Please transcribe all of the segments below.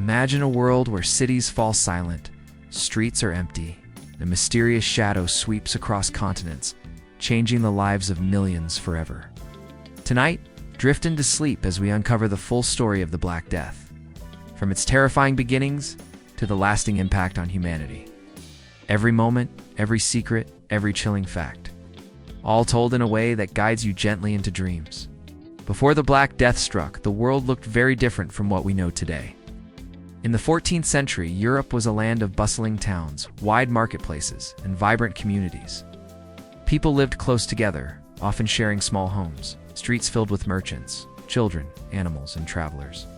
Imagine a world where cities fall silent, streets are empty, and a mysterious shadow sweeps across continents, changing the lives of millions forever. Tonight, drift into sleep as we uncover the full story of the Black Death, from its terrifying beginnings to the lasting impact on humanity. Every moment, every secret, every chilling fact, all told in a way that guides you gently into dreams. Before the Black Death struck, the world looked very different from what we know today. In the 14th century, Europe was a land of bustling towns, wide marketplaces, and vibrant communities. People lived close together, often sharing small homes, streets filled with merchants, children, animals, and travelers.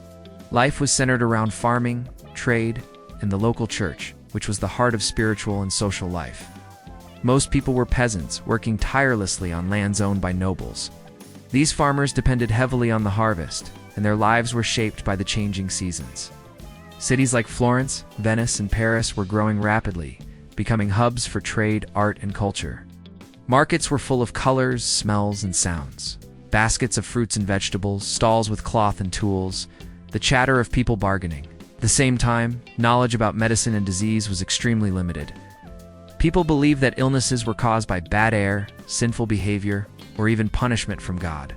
Life was centered around farming, trade, and the local church, which was the heart of spiritual and social life. Most people were peasants, working tirelessly on lands owned by nobles. These farmers depended heavily on the harvest, and their lives were shaped by the changing seasons. Cities like Florence, Venice, and Paris were growing rapidly, becoming hubs for trade, art, and culture. Markets were full of colors, smells, and sounds. Baskets of fruits and vegetables, stalls with cloth and tools, the chatter of people bargaining. At the same time, knowledge about medicine and disease was extremely limited. People believed that illnesses were caused by bad air, sinful behavior, or even punishment from God.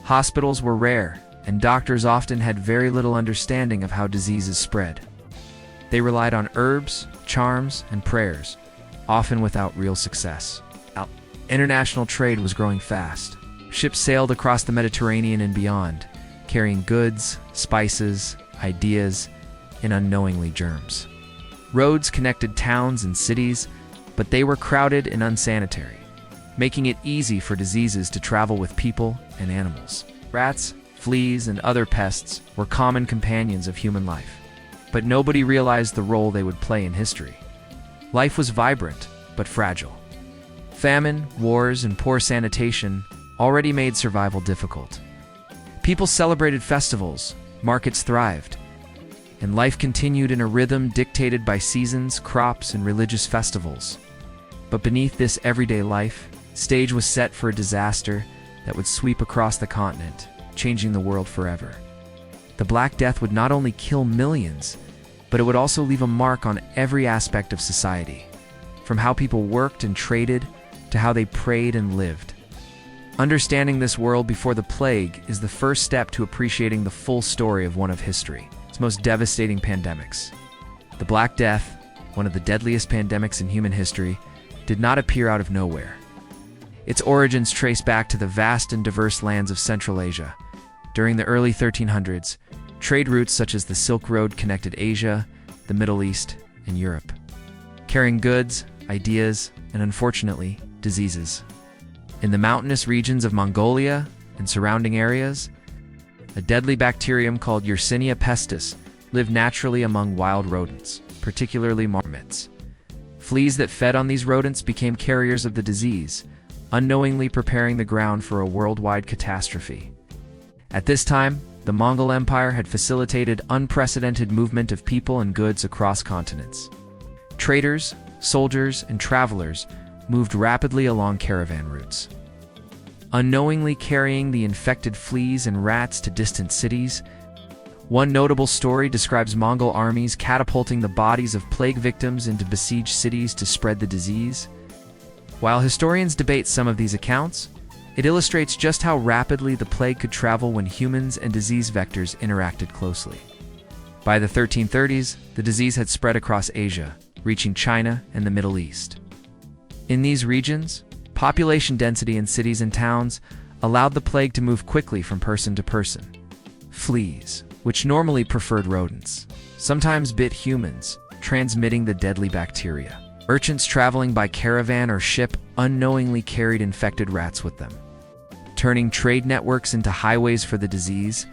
Hospitals were rare, and doctors often had very little understanding of how diseases spread. They relied on herbs, charms, and prayers, often without real success. International trade was growing fast. Ships sailed across the Mediterranean and beyond, carrying goods, spices, ideas, and unknowingly germs. Roads connected towns and cities, but they were crowded and unsanitary, making it easy for diseases to travel with people and animals. Rats, fleas, and other pests were common companions of human life, but nobody realized the role they would play in history. Life was vibrant, but fragile. Famine, wars, and poor sanitation already made survival difficult. People celebrated festivals, markets thrived, and life continued in a rhythm dictated by seasons, crops, and religious festivals. But beneath this everyday life, stage was set for a disaster that would sweep across the continent, changing the world forever. The Black Death would not only kill millions, but it would also leave a mark on every aspect of society, from how people worked and traded to how they prayed and lived. Understanding this world before the plague is the first step to appreciating the full story of one of history's most devastating pandemics. The Black Death, one of the deadliest pandemics in human history, did not appear out of nowhere. Its origins trace back to the vast and diverse lands of Central Asia. During the early 1300s, trade routes such as the Silk Road connected Asia, the Middle East, and Europe, carrying goods, ideas, and unfortunately, diseases. In the mountainous regions of Mongolia and surrounding areas, a deadly bacterium called Yersinia pestis lived naturally among wild rodents, particularly marmots. Fleas that fed on these rodents became carriers of the disease, unknowingly preparing the ground for a worldwide catastrophe. At this time, the Mongol Empire had facilitated unprecedented movement of people and goods across continents. Traders, soldiers, and travelers moved rapidly along caravan routes, unknowingly carrying the infected fleas and rats to distant cities. One notable story describes Mongol armies catapulting the bodies of plague victims into besieged cities to spread the disease. While historians debate some of these accounts, it illustrates just how rapidly the plague could travel when humans and disease vectors interacted closely. By the 1330s, the disease had spread across Asia, reaching China and the Middle East. In these regions, population density in cities and towns allowed the plague to move quickly from person to person. Fleas, which normally preferred rodents, sometimes bit humans, transmitting the deadly bacteria. Merchants traveling by caravan or ship unknowingly carried infected rats with them, turning trade networks into highways for the disease.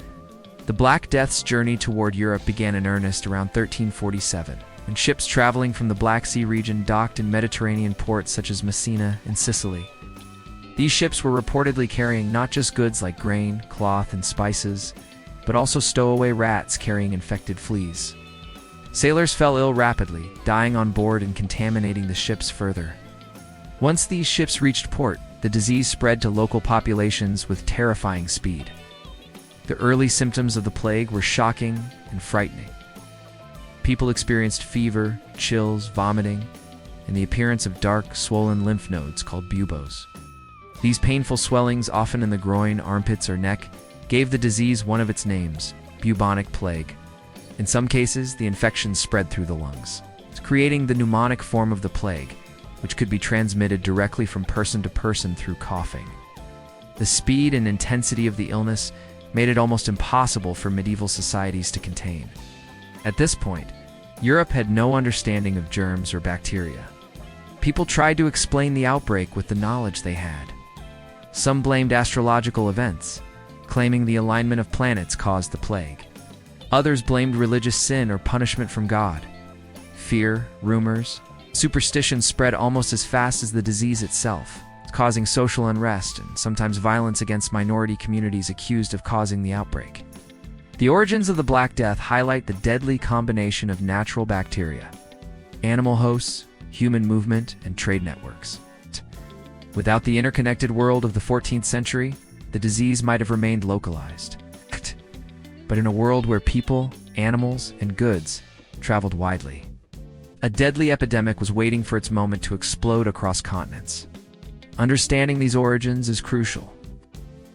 The Black Death's journey toward Europe began in earnest around 1347, when ships traveling from the Black Sea region docked in Mediterranean ports such as Messina and Sicily. These ships were reportedly carrying not just goods like grain, cloth, and spices, but also stowaway rats carrying infected fleas. Sailors fell ill rapidly, dying on board and contaminating the ships further. Once these ships reached port, the disease spread to local populations with terrifying speed. The early symptoms of the plague were shocking and frightening. People experienced fever, chills, vomiting, and the appearance of dark, swollen lymph nodes called buboes. These painful swellings, often in the groin, armpits, or neck, gave the disease one of its names, bubonic plague. In some cases, the infection spread through the lungs, creating the pneumonic form of the plague, which could be transmitted directly from person to person through coughing. The speed and intensity of the illness made it almost impossible for medieval societies to contain. At this point, Europe had no understanding of germs or bacteria. People tried to explain the outbreak with the knowledge they had. Some blamed astrological events, claiming the alignment of planets caused the plague. Others blamed religious sin or punishment from God. Fear, rumors, superstition spread almost as fast as the disease itself, causing social unrest and sometimes violence against minority communities accused of causing the outbreak. The origins of the Black Death highlight the deadly combination of natural bacteria, animal hosts, human movement, and trade networks. Without the interconnected world of the 14th century, the disease might have remained localized. But in a world where people, animals, and goods traveled widely, a deadly epidemic was waiting for its moment to explode across continents. Understanding these origins is crucial,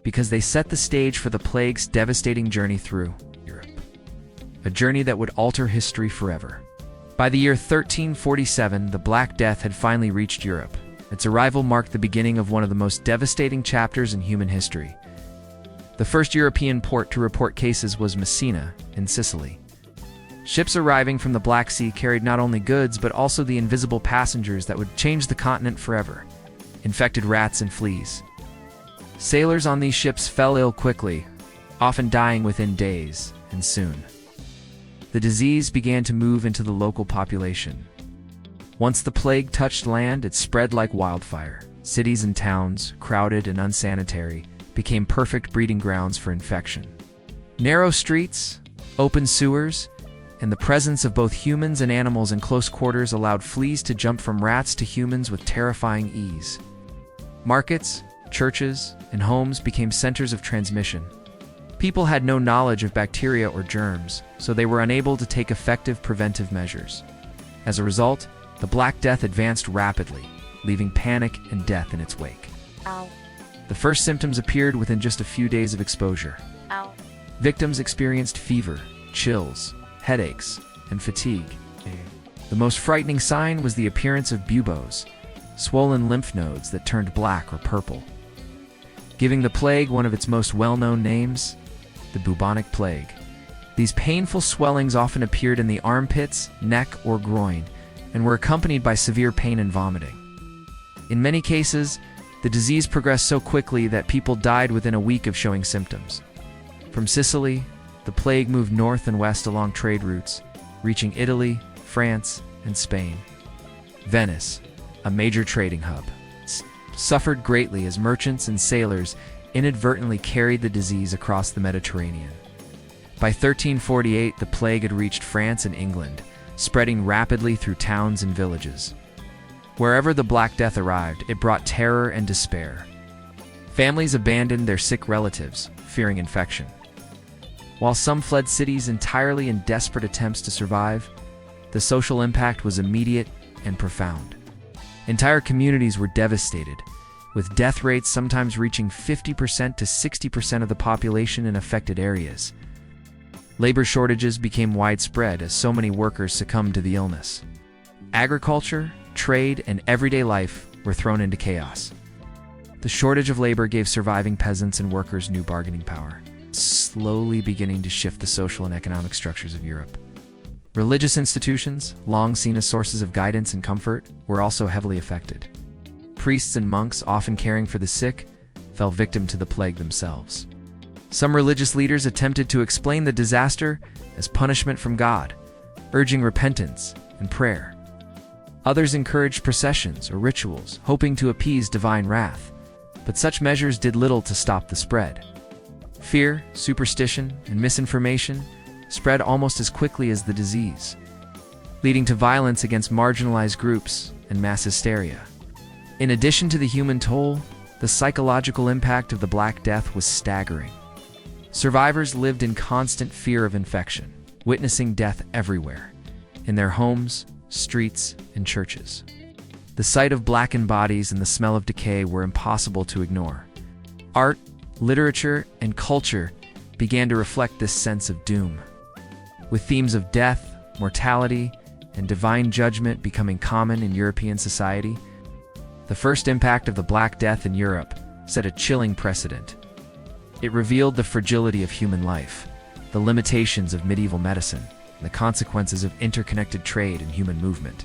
because they set the stage for the plague's devastating journey through Europe, a journey that would alter history forever. By the year 1347, the Black Death had finally reached Europe. Its arrival marked the beginning of one of the most devastating chapters in human history. The first European port to report cases was Messina, in Sicily. Ships arriving from the Black Sea carried not only goods but also the invisible passengers that would change the continent forever: infected rats and fleas. Sailors on these ships fell ill quickly, often dying within days, and soon the disease began to move into the local population. Once the plague touched land, it spread like wildfire. Cities and towns, crowded and unsanitary, became perfect breeding grounds for infection. Narrow streets, open sewers, and the presence of both humans and animals in close quarters allowed fleas to jump from rats to humans with terrifying ease. Markets, churches, and homes became centers of transmission. People had no knowledge of bacteria or germs, so they were unable to take effective preventive measures. As a result, the Black Death advanced rapidly, leaving panic and death in its wake. Ow. The first symptoms appeared within just a few days of exposure. Ow. Victims experienced fever, chills, headaches, and fatigue. The most frightening sign was the appearance of buboes, swollen lymph nodes that turned black or purple, giving the plague one of its most well-known names, the bubonic plague. These painful swellings often appeared in the armpits, neck, or groin, and were accompanied by severe pain and vomiting. In many cases, the disease progressed so quickly that people died within a week of showing symptoms. From Sicily, the plague moved north and west along trade routes, reaching Italy, France, and Spain. Venice, a major trading hub, suffered greatly as merchants and sailors inadvertently carried the disease across the Mediterranean. By 1348, the plague had reached France and England, spreading rapidly through towns and villages. Wherever the Black Death arrived, it brought terror and despair. Families abandoned their sick relatives, fearing infection. While some fled cities entirely in desperate attempts to survive, the social impact was immediate and profound. Entire communities were devastated, with death rates sometimes reaching 50% to 60% of the population in affected areas. Labor shortages became widespread as so many workers succumbed to the illness. Agriculture, trade, and everyday life were thrown into chaos. The shortage of labor gave surviving peasants and workers new bargaining power, slowly beginning to shift the social and economic structures of Europe. Religious institutions, long seen as sources of guidance and comfort, were also heavily affected. Priests and monks, often caring for the sick, fell victim to the plague themselves. Some religious leaders attempted to explain the disaster as punishment from God, urging repentance and prayer. Others encouraged processions or rituals, hoping to appease divine wrath, but such measures did little to stop the spread. Fear, superstition, and misinformation spread almost as quickly as the disease, leading to violence against marginalized groups and mass hysteria. In addition to the human toll, the psychological impact of the Black Death was staggering. Survivors lived in constant fear of infection, witnessing death everywhere, in their homes, streets, and churches. The sight of blackened bodies and the smell of decay were impossible to ignore. Art, literature, and culture began to reflect this sense of doom, with themes of death, mortality, and divine judgment becoming common in European society. The first impact of the Black Death in Europe set a chilling precedent. It revealed the fragility of human life, the limitations of medieval medicine, and the consequences of interconnected trade and human movement.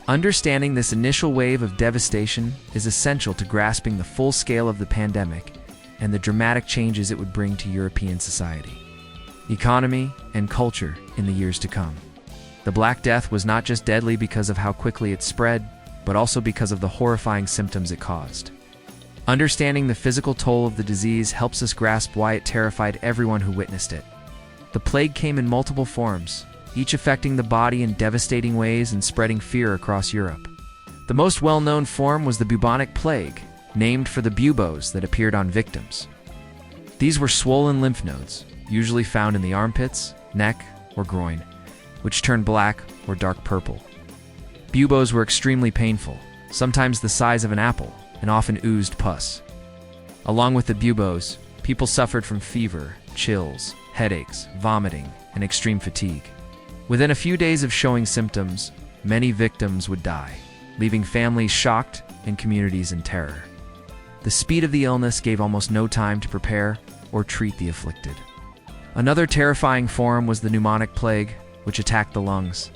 Understanding this initial wave of devastation is essential to grasping the full scale of the pandemic and the dramatic changes it would bring to European society, economy, and culture in the years to come. The Black Death was not just deadly because of how quickly it spread, but also because of the horrifying symptoms it caused. Understanding the physical toll of the disease helps us grasp why it terrified everyone who witnessed it. The plague came in multiple forms, each affecting the body in devastating ways and spreading fear across Europe. The most well-known form was the bubonic plague, named for the buboes that appeared on victims. These were swollen lymph nodes, usually found in the armpits, neck, or groin, which turned black or dark purple. Buboes were extremely painful, sometimes the size of an apple, and often oozed pus. Along with the buboes, people suffered from fever, chills, headaches, vomiting, and extreme fatigue. Within a few days of showing symptoms, many victims would die, leaving families shocked and communities in terror. The speed of the illness gave almost no time to prepare or treat the afflicted. Another terrifying form was the pneumonic plague, which attacked the lungs.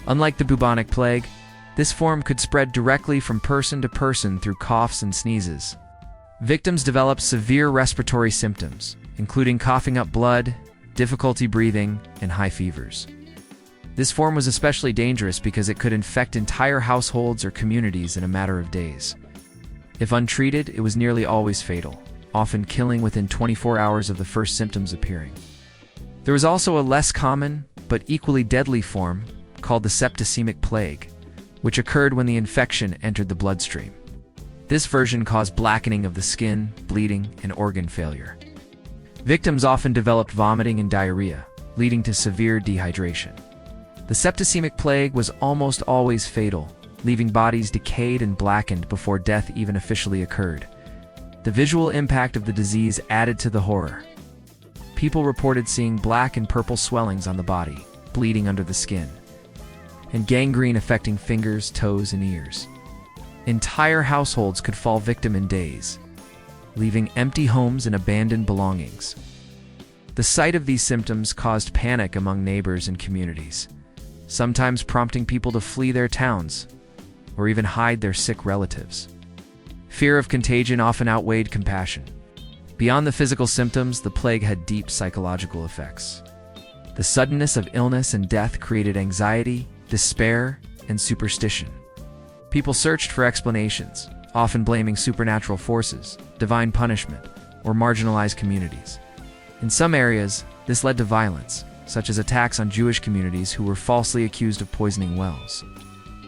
Unlike the bubonic plague, this form could spread directly from person to person through coughs and sneezes. Victims developed severe respiratory symptoms, including coughing up blood, difficulty breathing, and high fevers. This form was especially dangerous because it could infect entire households or communities in a matter of days. If untreated, it was nearly always fatal, often killing within 24 hours of the first symptoms appearing. There was also a less common, but equally deadly form called the septicemic plague, which occurred when the infection entered the bloodstream. This version caused blackening of the skin, bleeding, and organ failure. Victims often developed vomiting and diarrhea, leading to severe dehydration. The septicemic plague was almost always fatal, leaving bodies decayed and blackened before death even officially occurred. The visual impact of the disease added to the horror. People reported seeing black and purple swellings on the body, bleeding under the skin, and gangrene affecting fingers, toes, and ears. Entire households could fall victim in days, leaving empty homes and abandoned belongings. The sight of these symptoms caused panic among neighbors and communities, sometimes prompting people to flee their towns or even hide their sick relatives. Fear of contagion often outweighed compassion. Beyond the physical symptoms, the plague had deep psychological effects. The suddenness of illness and death created anxiety, despair, and superstition. People searched for explanations, often blaming supernatural forces, divine punishment, or marginalized communities. In some areas, this led to violence, such as attacks on Jewish communities who were falsely accused of poisoning wells.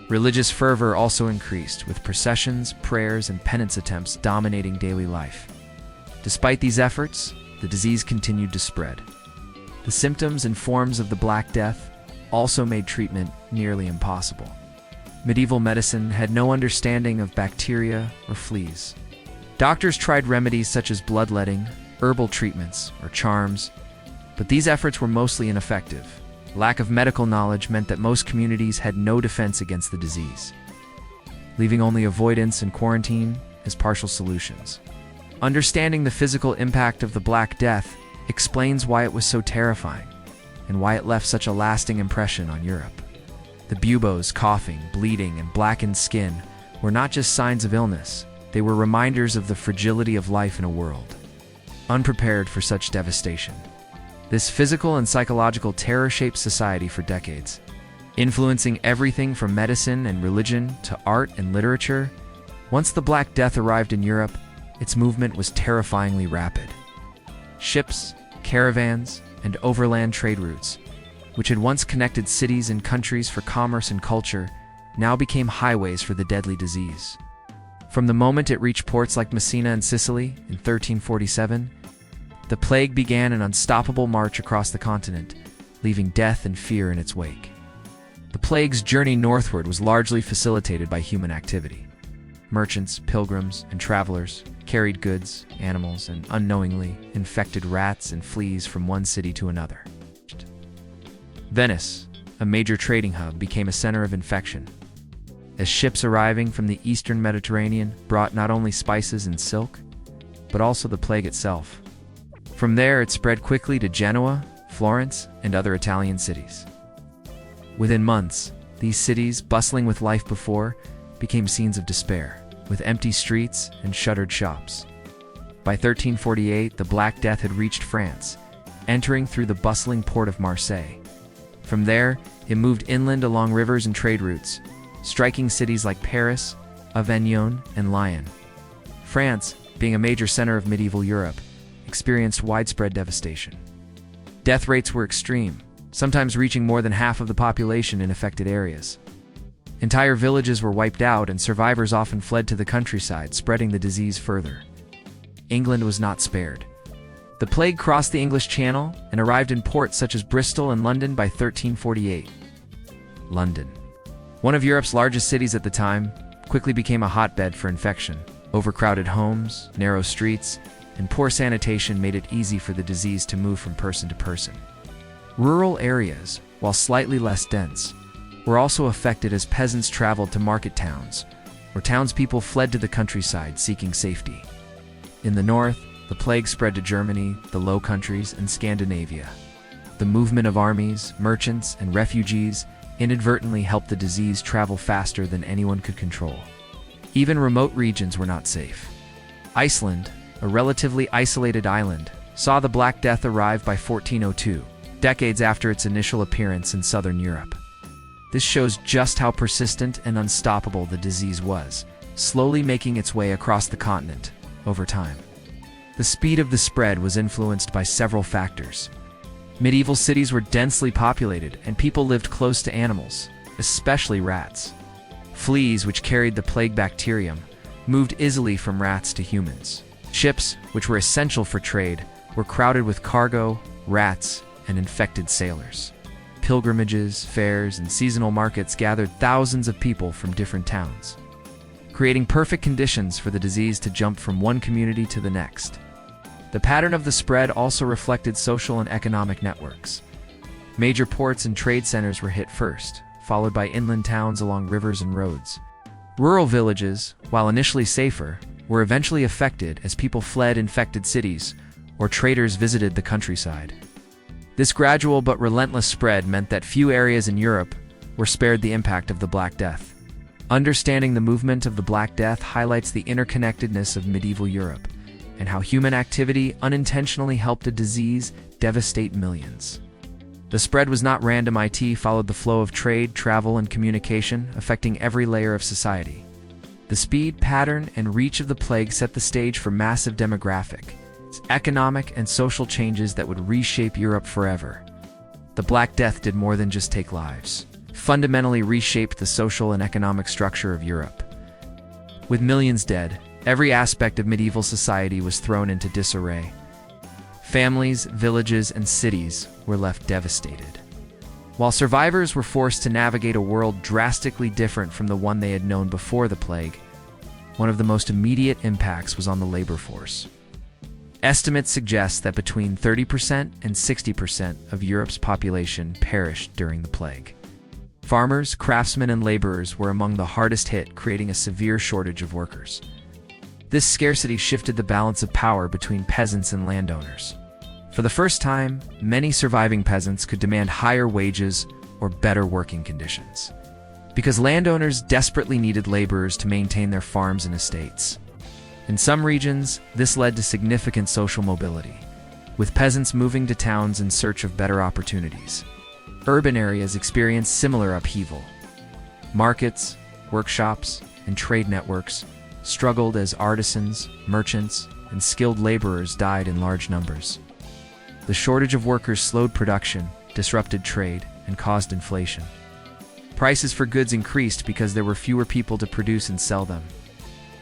Religious fervor also increased, with processions, prayers, and penance attempts dominating daily life. Despite these efforts, the disease continued to spread. The symptoms and forms of the Black Death also made treatment nearly impossible. Medieval medicine had no understanding of bacteria or fleas. Doctors tried remedies such as bloodletting, herbal treatments, or charms, but these efforts were mostly ineffective. Lack of medical knowledge meant that most communities had no defense against the disease, leaving only avoidance and quarantine as partial solutions. Understanding the physical impact of the Black Death explains why it was so terrifying and why it left such a lasting impression on Europe. The buboes, coughing, bleeding, and blackened skin were not just signs of illness, they were reminders of the fragility of life in a world unprepared for such devastation. This physical and psychological terror shaped society for decades, influencing everything from medicine and religion to art and literature. Once the Black Death arrived in Europe, its movement was terrifyingly rapid. Ships, caravans, and overland trade routes, which had once connected cities and countries for commerce and culture, now became highways for the deadly disease. From the moment it reached ports like Messina in Sicily in 1347, the plague began an unstoppable march across the continent, leaving death and fear in its wake. The plague's journey northward was largely facilitated by human activity. Merchants, pilgrims, and travelers carried goods, animals, and unknowingly infected rats and fleas from one city to another. Venice, a major trading hub, became a center of infection, as ships arriving from the eastern Mediterranean brought not only spices and silk, but also the plague itself. From there, it spread quickly to Genoa, Florence, and other Italian cities. Within months, these cities, bustling with life before, became scenes of despair, with empty streets and shuttered shops. By 1348, the Black Death had reached France, entering through the bustling port of Marseille. From there, it moved inland along rivers and trade routes, striking cities like Paris, Avignon, and Lyon. France, being a major center of medieval Europe, experienced widespread devastation. Death rates were extreme, sometimes reaching more than half of the population in affected areas. Entire villages were wiped out, and survivors often fled to the countryside, spreading the disease further. England was not spared. The plague crossed the English Channel and arrived in ports such as Bristol and London by 1348. London, one of Europe's largest cities at the time, quickly became a hotbed for infection. Overcrowded homes, narrow streets, and poor sanitation made it easy for the disease to move from person to person. Rural areas, while slightly less dense, were also affected as peasants traveled to market towns, where townspeople fled to the countryside seeking safety. In the north, the plague spread to Germany, the Low Countries, and Scandinavia. The movement of armies, merchants, and refugees inadvertently helped the disease travel faster than anyone could control. Even remote regions were not safe. Iceland, a relatively isolated island, saw the Black Death arrive by 1402, decades after its initial appearance in southern Europe. This shows just how persistent and unstoppable the disease was, slowly making its way across the continent over time. The speed of the spread was influenced by several factors. Medieval cities were densely populated, and people lived close to animals, especially rats. Fleas, which carried the plague bacterium, moved easily from rats to humans. Ships, which were essential for trade, were crowded with cargo, rats, and infected sailors. Pilgrimages, fairs, and seasonal markets gathered thousands of people from different towns, creating perfect conditions for the disease to jump from one community to the next. The pattern of the spread also reflected social and economic networks. Major ports and trade centers were hit first, followed by inland towns along rivers and roads. Rural villages, while initially safer, were eventually affected as people fled infected cities or traders visited the countryside. This gradual but relentless spread meant that few areas in Europe were spared the impact of the Black Death. Understanding the movement of the Black Death highlights the interconnectedness of medieval Europe and how human activity unintentionally helped a disease devastate millions. The spread was not random. It followed the flow of trade, travel, and communication, affecting every layer of society. The speed, pattern, and reach of the plague set the stage for massive demographic, economic, and social changes that would reshape Europe forever. The Black Death did more than just take lives. It fundamentally reshaped the social and economic structure of Europe. With millions dead, every aspect of medieval society was thrown into disarray. Families, villages, and cities were left devastated. While survivors were forced to navigate a world drastically different from the one they had known before the plague, one of the most immediate impacts was on the labor force. Estimates suggest that between 30% and 60% of Europe's population perished during the plague. Farmers, craftsmen, and laborers were among the hardest hit, creating a severe shortage of workers. This scarcity shifted the balance of power between peasants and landowners. For the first time, many surviving peasants could demand higher wages or better working conditions, because landowners desperately needed laborers to maintain their farms and estates. In some regions, this led to significant social mobility, with peasants moving to towns in search of better opportunities. Urban areas experienced similar upheaval. Markets, workshops, and trade networks struggled as artisans, merchants, and skilled laborers died in large numbers. The shortage of workers slowed production, disrupted trade, and caused inflation. Prices for goods increased because there were fewer people to produce and sell them.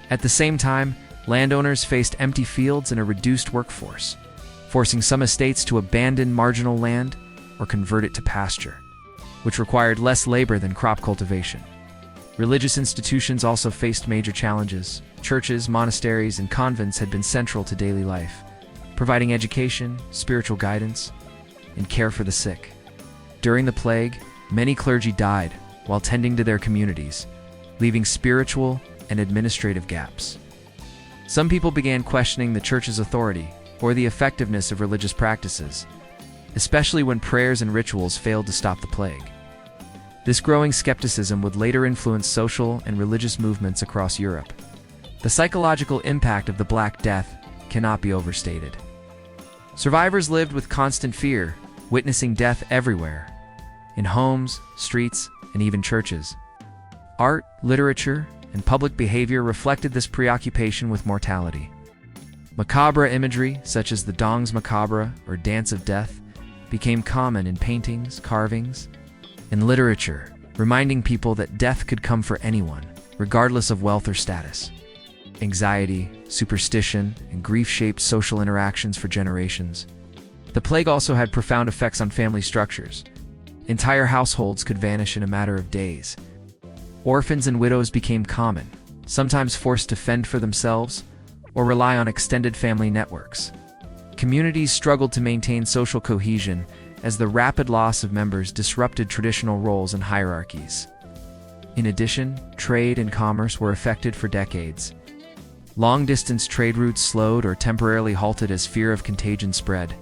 At the same time, landowners faced empty fields and a reduced workforce, forcing some estates to abandon marginal land or convert it to pasture. which required less labor than crop cultivation. Religious institutions also faced major challenges. Churches, monasteries, and convents had been central to daily life, providing education, spiritual guidance, and care for the sick. During the plague, many clergy died while tending to their communities, leaving spiritual and administrative gaps. Some people began questioning the church's authority or the effectiveness of religious practices, especially when prayers and rituals failed to stop the plague. This growing skepticism would later influence social and religious movements across Europe. The psychological impact of the Black Death cannot be overstated. Survivors lived with constant fear, witnessing death everywhere, in homes, streets, and even churches. Art, literature, and public behavior reflected this preoccupation with mortality. Macabre imagery, such as the Danse Macabre or Dance of Death, became common in paintings, carvings, and literature, reminding people that death could come for anyone, regardless of wealth or status. Anxiety, superstition, and grief shaped social interactions for generations. The plague also had profound effects on family structures. Entire households could vanish in a matter of days. Orphans and widows became common, sometimes forced to fend for themselves or rely on extended family networks. Communities struggled to maintain social cohesion as the rapid loss of members disrupted traditional roles and hierarchies. In addition, trade and commerce were affected for decades. Long-distance trade routes slowed or temporarily halted as fear of contagion spread.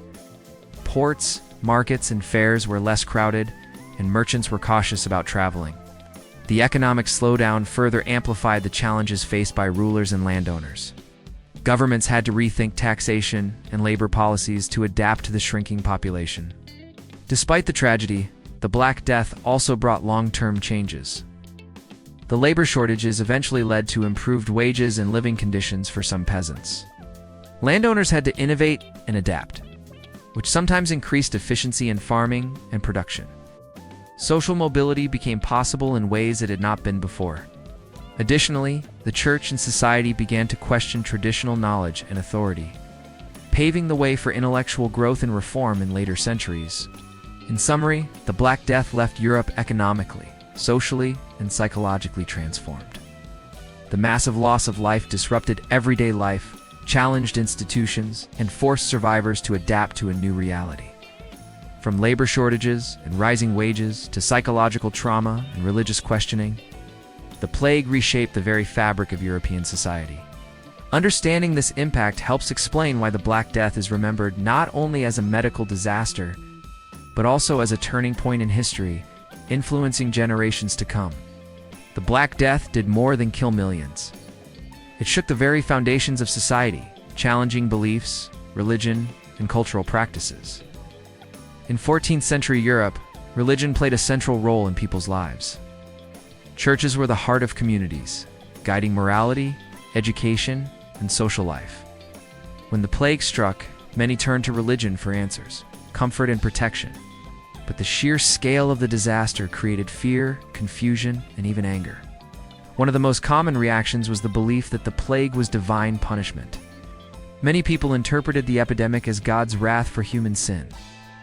Ports, markets, and fairs were less crowded, and merchants were cautious about traveling. The economic slowdown further amplified the challenges faced by rulers and landowners. Governments had to rethink taxation and labor policies to adapt to the shrinking population. Despite the tragedy, the Black Death also brought long-term changes. The labor shortages eventually led to improved wages and living conditions for some peasants. Landowners had to innovate and adapt, which sometimes increased efficiency in farming and production. Social mobility became possible in ways it had not been before. Additionally, the church and society began to question traditional knowledge and authority, paving the way for intellectual growth and reform in later centuries. In summary, the Black Death left Europe economically, socially, and psychologically transformed. The massive loss of life disrupted everyday life, challenged institutions, and forced survivors to adapt to a new reality. From labor shortages and rising wages to psychological trauma and religious questioning, the plague reshaped the very fabric of European society. Understanding this impact helps explain why the Black Death is remembered not only as a medical disaster, but also as a turning point in history, influencing generations to come. The Black Death did more than kill millions. It shook the very foundations of society, challenging beliefs, religion, and cultural practices. In 14th century Europe, religion played a central role in people's lives. Churches were the heart of communities, guiding morality, education, and social life. When the plague struck, many turned to religion for answers, comfort, and protection. But the sheer scale of the disaster created fear, confusion, and even anger. One of the most common reactions was the belief that the plague was divine punishment. Many people interpreted the epidemic as God's wrath for human sin.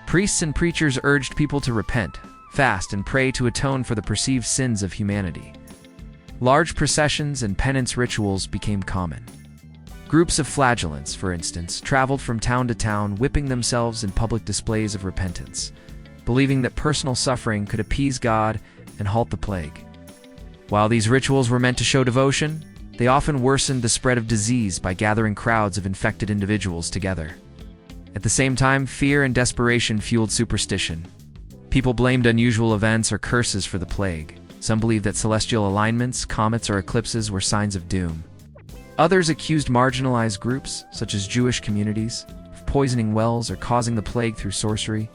Priests and preachers urged people to repent, fast, and pray to atone for the perceived sins of humanity. Large processions and penance rituals became common. Groups of flagellants, for instance, traveled from town to town, whipping themselves in public displays of repentance, believing that personal suffering could appease God and halt the plague. While these rituals were meant to show devotion, they often worsened the spread of disease by gathering crowds of infected individuals together. At the same time, fear and desperation fueled superstition. People blamed unusual events or curses for the plague. Some believed that celestial alignments, comets, or eclipses were signs of doom. Others accused marginalized groups, such as Jewish communities, of poisoning wells or causing the plague through sorcery.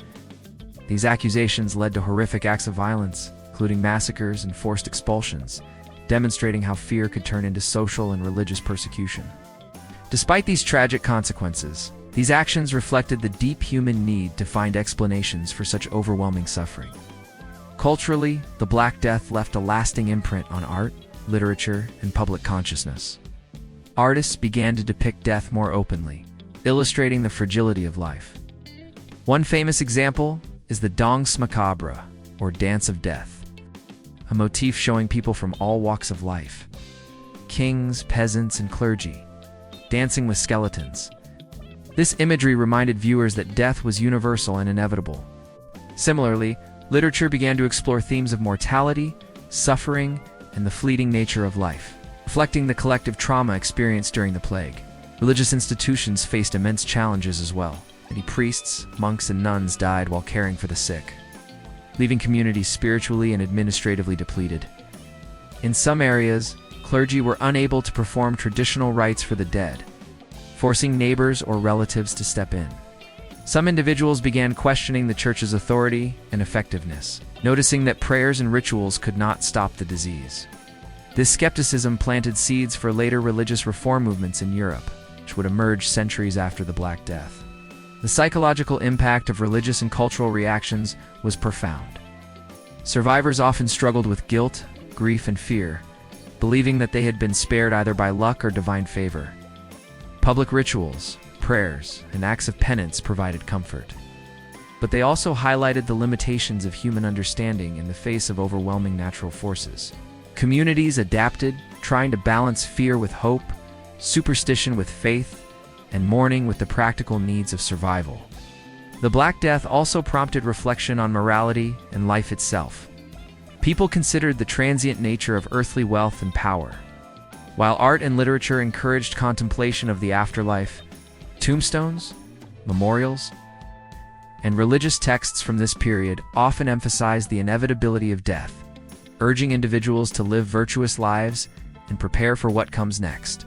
These accusations led to horrific acts of violence, including massacres and forced expulsions, demonstrating how fear could turn into social and religious persecution. Despite these tragic consequences, these actions reflected the deep human need to find explanations for such overwhelming suffering. Culturally, the Black Death left a lasting imprint on art, literature, and public consciousness. Artists began to depict death more openly, illustrating the fragility of life. One famous example is the Danse Macabre, or dance of death, a motif showing people from all walks of life, kings, peasants, and clergy, dancing with skeletons. This imagery reminded viewers that death was universal and inevitable. Similarly, literature began to explore themes of mortality, suffering, and the fleeting nature of life, reflecting the collective trauma experienced during the plague. Religious institutions faced immense challenges as well. Many priests, monks, and nuns died while caring for the sick, leaving communities spiritually and administratively depleted. In some areas, clergy were unable to perform traditional rites for the dead, forcing neighbors or relatives to step in. Some individuals began questioning the church's authority and effectiveness, noticing that prayers and rituals could not stop the disease. This skepticism planted seeds for later religious reform movements in Europe, which would emerge centuries after the Black Death. The psychological impact of religious and cultural reactions was profound. Survivors often struggled with guilt, grief, and fear, believing that they had been spared either by luck or divine favor. Public rituals, prayers, and acts of penance provided comfort. But they also highlighted the limitations of human understanding in the face of overwhelming natural forces. Communities adapted, trying to balance fear with hope, superstition with faith, and mourning with the practical needs of survival. The Black Death also prompted reflection on morality and life itself. People considered the transient nature of earthly wealth and power. While art and literature encouraged contemplation of the afterlife, tombstones, memorials, and religious texts from this period often emphasized the inevitability of death, urging individuals to live virtuous lives and prepare for what comes next.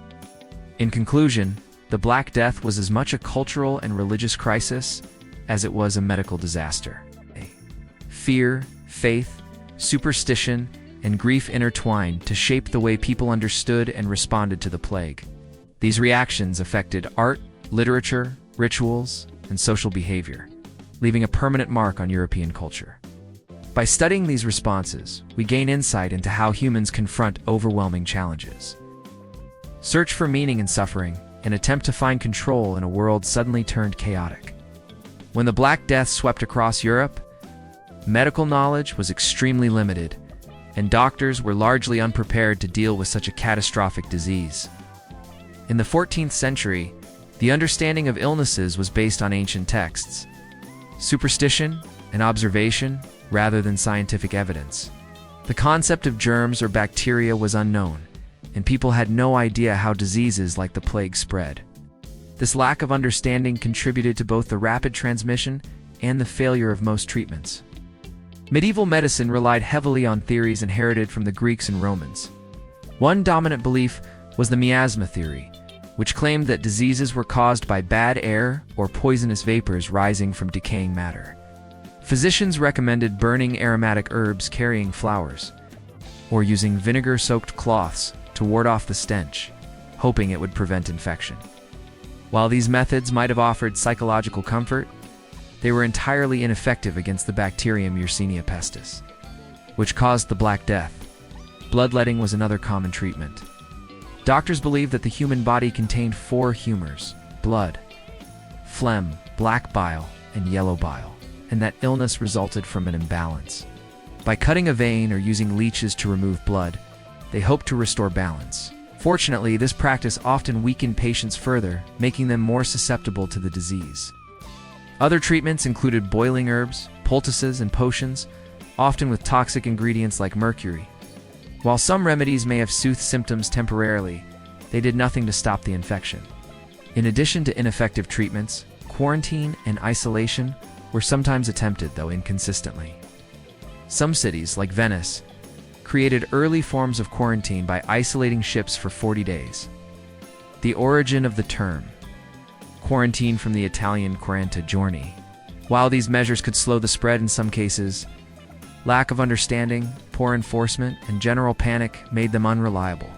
In conclusion, the Black Death was as much a cultural and religious crisis as it was a medical disaster. Fear, faith, superstition, and grief intertwined to shape the way people understood and responded to the plague. These reactions affected art, literature, rituals, and social behavior, leaving a permanent mark on European culture. By studying these responses, we gain insight into how humans confront overwhelming challenges, search for meaning in suffering, and attempt to find control in a world suddenly turned chaotic. When the Black Death swept across Europe, medical knowledge was extremely limited, and doctors were largely unprepared to deal with such a catastrophic disease. In the 14th century, the understanding of illnesses was based on ancient texts, superstition, and observation rather than scientific evidence. The concept of germs or bacteria was unknown, and people had no idea how diseases like the plague spread. This lack of understanding contributed to both the rapid transmission and the failure of most treatments. Medieval medicine relied heavily on theories inherited from the Greeks and Romans. One dominant belief was the miasma theory, which claimed that diseases were caused by bad air or poisonous vapors rising from decaying matter. Physicians recommended burning aromatic herbs carrying flowers, or using vinegar-soaked cloths to ward off the stench, hoping it would prevent infection. While these methods might have offered psychological comfort, they were entirely ineffective against the bacterium Yersinia pestis, which caused the Black Death. Bloodletting was another common treatment. Doctors believed that the human body contained 4 humors: blood, phlegm, black bile, and yellow bile, and that illness resulted from an imbalance. By cutting a vein or using leeches to remove blood, they hoped to restore balance. Fortunately, this practice often weakened patients further, making them more susceptible to the disease. Other treatments included boiling herbs, poultices, and potions, often with toxic ingredients like mercury. While some remedies may have soothed symptoms temporarily, they did nothing to stop the infection. In addition to ineffective treatments, quarantine and isolation were sometimes attempted, though inconsistently. Some cities, like Venice, created early forms of quarantine by isolating ships for 40 days. The origin of the term, quarantine from the Italian quaranta giorni. While these measures could slow the spread in some cases, lack of understanding, poor enforcement, and general panic made them unreliable.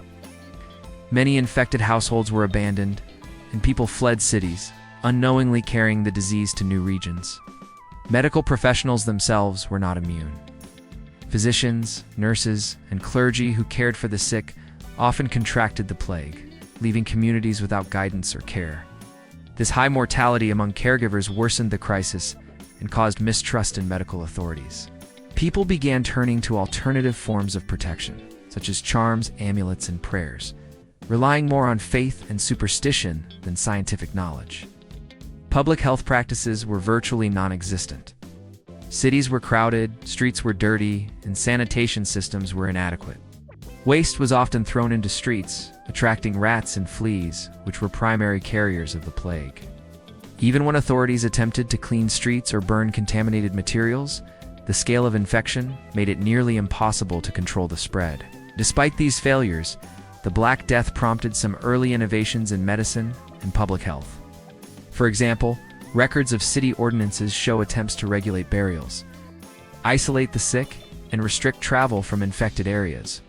Many infected households were abandoned, and people fled cities, unknowingly carrying the disease to new regions. Medical professionals themselves were not immune. Physicians, nurses, and clergy who cared for the sick often contracted the plague, leaving communities without guidance or care. This high mortality among caregivers worsened the crisis and caused mistrust in medical authorities. people began turning to alternative forms of protection, such as charms, amulets, and prayers, relying more on faith and superstition than scientific knowledge. Public health practices were virtually non-existent. Cities were crowded, streets were dirty, and sanitation systems were inadequate. Waste was often thrown into streets, attracting rats and fleas, which were primary carriers of the plague. Even when authorities attempted to clean streets or burn contaminated materials, the scale of infection made it nearly impossible to control the spread. Despite these failures, the Black Death prompted some early innovations in medicine and public health. For example, records of city ordinances show attempts to regulate burials, isolate the sick, and restrict travel from infected areas.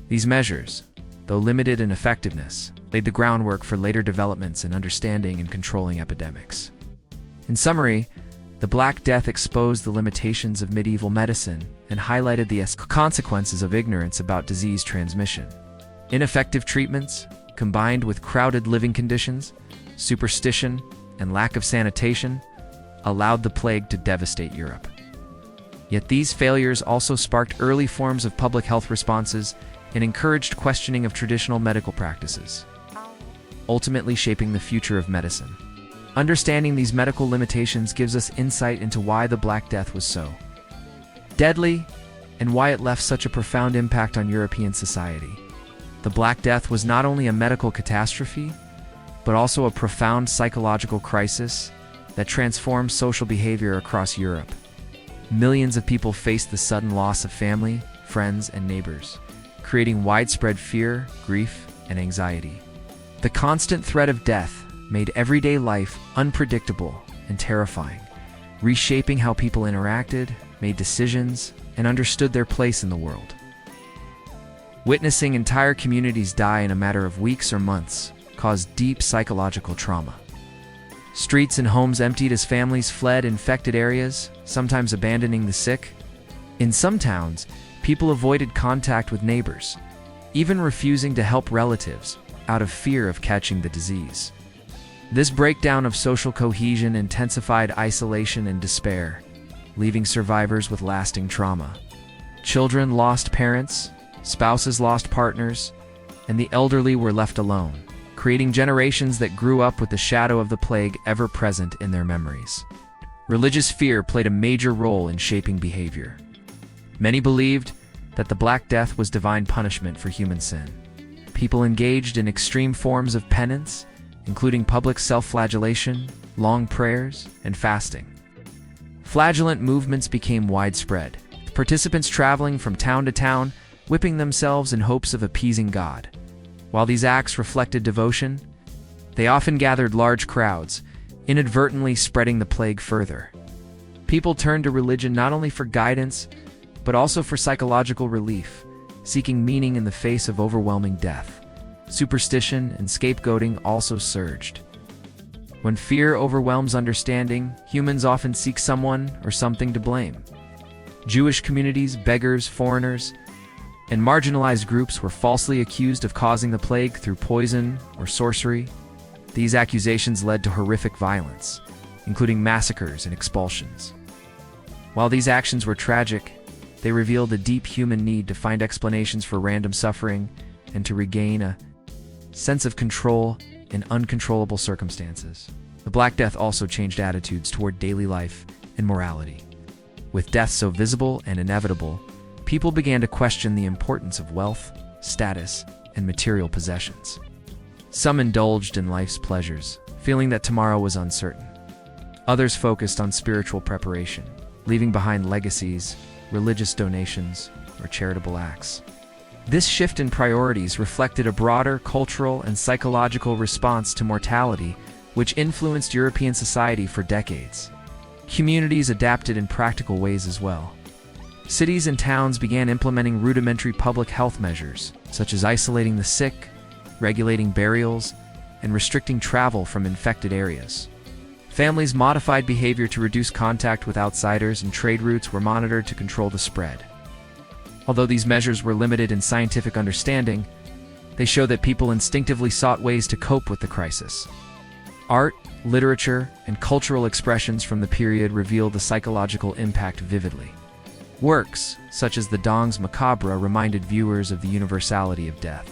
These measures, though limited in effectiveness, laid the groundwork for later developments in understanding and controlling epidemics. In summary, the Black Death exposed the limitations of medieval medicine and highlighted the consequences of ignorance about disease transmission. Ineffective treatments, combined with crowded living conditions, superstition, and lack of sanitation, allowed the plague to devastate Europe. Yet these failures also sparked early forms of public health responses and encouraged questioning of traditional medical practices, ultimately shaping the future of medicine. Understanding these medical limitations gives us insight into why the Black Death was so deadly and why it left such a profound impact on European society. The Black Death was not only a medical catastrophe, but also a profound psychological crisis that transformed social behavior across Europe. Millions of people faced the sudden loss of family, friends, and neighbors, creating widespread fear, grief, and anxiety. The constant threat of death made everyday life unpredictable and terrifying, reshaping how people interacted, made decisions, and understood their place in the world. Witnessing entire communities die in a matter of weeks or months caused deep psychological trauma. Streets and homes emptied as families fled infected areas, sometimes abandoning the sick. In some towns, people avoided contact with neighbors, even refusing to help relatives out of fear of catching the disease. This breakdown of social cohesion intensified isolation and despair, leaving survivors with lasting trauma. Children lost parents, spouses lost partners, and the elderly were left alone, creating generations that grew up with the shadow of the plague ever present in their memories. Religious fear played a major role in shaping behavior. Many believed that the Black Death was divine punishment for human sin. People engaged in extreme forms of penance, including public self-flagellation, long prayers, and fasting. Flagellant movements became widespread, with participants traveling from town to town, whipping themselves in hopes of appeasing God. While these acts reflected devotion, they often gathered large crowds, inadvertently spreading the plague further. People turned to religion not only for guidance, but also for psychological relief, seeking meaning in the face of overwhelming death. Superstition and scapegoating also surged. When fear overwhelms understanding, humans often seek someone or something to blame. Jewish communities, beggars, foreigners, and marginalized groups were falsely accused of causing the plague through poison or sorcery. These accusations led to horrific violence, including massacres and expulsions. While these actions were tragic, they revealed a deep human need to find explanations for random suffering and to regain a sense of control in uncontrollable circumstances. The Black Death also changed attitudes toward daily life and morality. With death so visible and inevitable, people began to question the importance of wealth, status, and material possessions. Some indulged in life's pleasures, feeling that tomorrow was uncertain. Others focused on spiritual preparation, leaving behind legacies, religious donations, or charitable acts. This shift in priorities reflected a broader cultural and psychological response to mortality, which influenced European society for decades. Communities adapted in practical ways as well. Cities and towns began implementing rudimentary public health measures, such as isolating the sick, regulating burials, and restricting travel from infected areas. Families modified behavior to reduce contact with outsiders, and trade routes were monitored to control the spread. Although these measures were limited in scientific understanding, they show that people instinctively sought ways to cope with the crisis. Art, literature, and cultural expressions from the period reveal the psychological impact vividly. Works, such as the Danse Macabre, reminded viewers of the universality of death,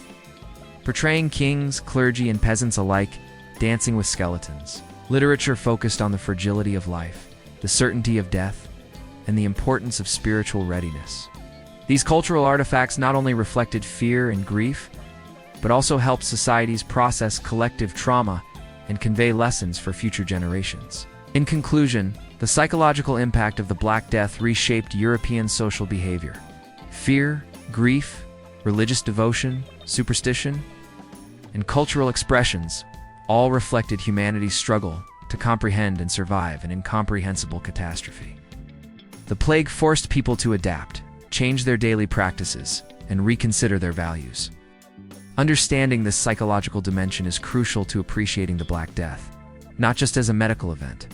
portraying kings, clergy, and peasants alike dancing with skeletons. Literature focused on the fragility of life, the certainty of death, and the importance of spiritual readiness. These cultural artifacts not only reflected fear and grief, but also helped societies process collective trauma and convey lessons for future generations. In conclusion, the psychological impact of the Black Death reshaped European social behavior. Fear, grief, religious devotion, superstition, and cultural expressions all reflected humanity's struggle to comprehend and survive an incomprehensible catastrophe. The plague forced people to adapt, change their daily practices, and reconsider their values. Understanding this psychological dimension is crucial to appreciating the Black Death, not just as a medical event,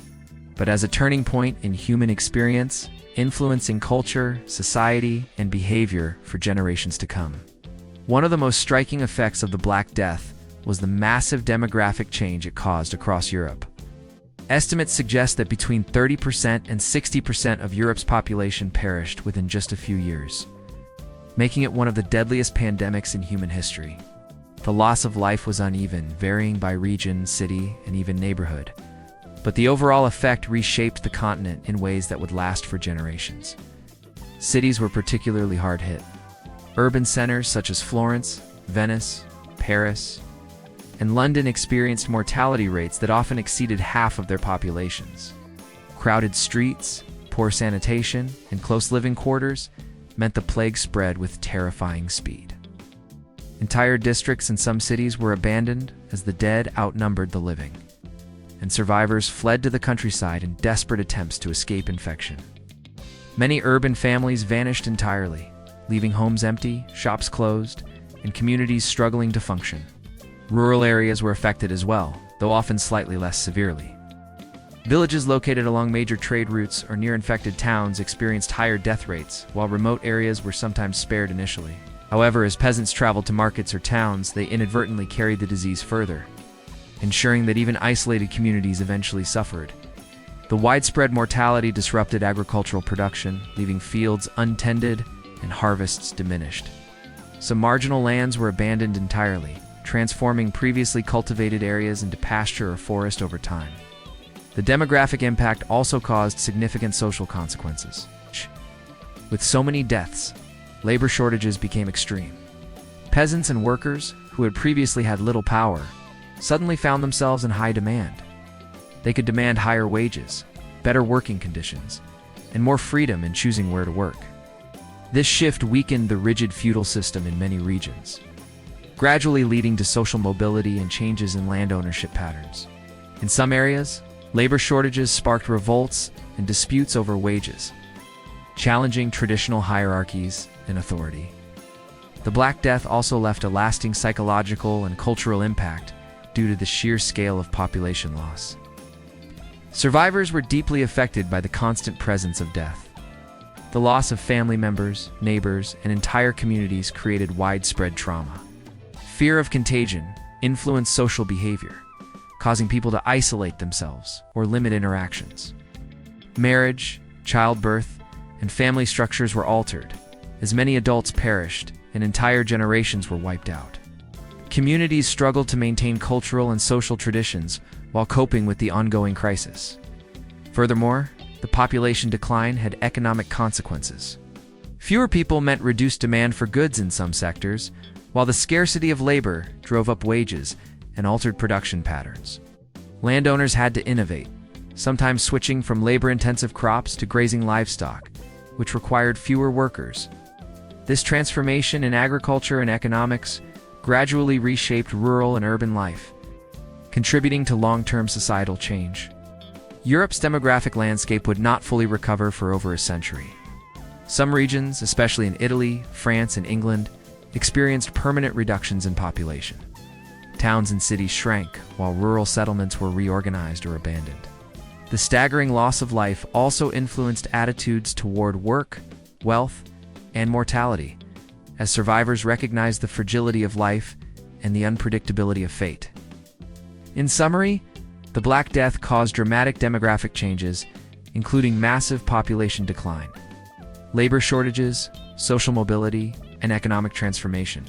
but as a turning point in human experience, influencing culture, society, and behavior for generations to come. One of the most striking effects of the Black Death was the massive demographic change it caused across Europe. Estimates suggest that between 30% and 60% of Europe's population perished within just a few years, making it one of the deadliest pandemics in human history. The loss of life was uneven, varying by region, city, and even neighborhood. But the overall effect reshaped the continent in ways that would last for generations. Cities were particularly hard hit. Urban centers such as Florence, Venice, Paris, and London experienced mortality rates that often exceeded half of their populations. Crowded streets, poor sanitation, and close living quarters meant the plague spread with terrifying speed. Entire districts in some cities were abandoned as the dead outnumbered the living, and survivors fled to the countryside in desperate attempts to escape infection. Many urban families vanished entirely, leaving homes empty, shops closed, and communities struggling to function. Rural areas were affected as well, though often slightly less severely. Villages located along major trade routes or near infected towns experienced higher death rates, while remote areas were sometimes spared initially. However, as peasants traveled to markets or towns, they inadvertently carried the disease further, ensuring that even isolated communities eventually suffered. The widespread mortality disrupted agricultural production, leaving fields untended and harvests diminished. Some marginal lands were abandoned entirely, transforming previously cultivated areas into pasture or forest over time. The demographic impact also caused significant social consequences. With so many deaths, labor shortages became extreme. Peasants and workers, who had previously had little power, suddenly found themselves in high demand. They could demand higher wages, better working conditions, and more freedom in choosing where to work. This shift weakened the rigid feudal system in many regions, gradually leading to social mobility and changes in land ownership patterns. In some areas, labor shortages sparked revolts and disputes over wages, challenging traditional hierarchies and authority. The Black Death also left a lasting psychological and cultural impact due to the sheer scale of population loss. Survivors were deeply affected by the constant presence of death. The loss of family members, neighbors, and entire communities created widespread trauma. Fear of contagion influenced social behavior, causing people to isolate themselves or limit interactions. Marriage, childbirth, and family structures were altered, as many adults perished and entire generations were wiped out. Communities struggled to maintain cultural and social traditions while coping with the ongoing crisis. Furthermore, the population decline had economic consequences. Fewer people meant reduced demand for goods in some sectors, while the scarcity of labor drove up wages and altered production patterns. Landowners had to innovate, sometimes switching from labor-intensive crops to grazing livestock, which required fewer workers. This transformation in agriculture and economics gradually reshaped rural and urban life, contributing to long-term societal change. Europe's demographic landscape would not fully recover for over a century. Some regions, especially in Italy, France, and England, experienced permanent reductions in population. Towns and cities shrank, while rural settlements were reorganized or abandoned. The staggering loss of life also influenced attitudes toward work, wealth, and mortality, as survivors recognized the fragility of life and the unpredictability of fate. In summary, the Black Death caused dramatic demographic changes, including massive population decline. labor shortages, social mobility, and economic transformation.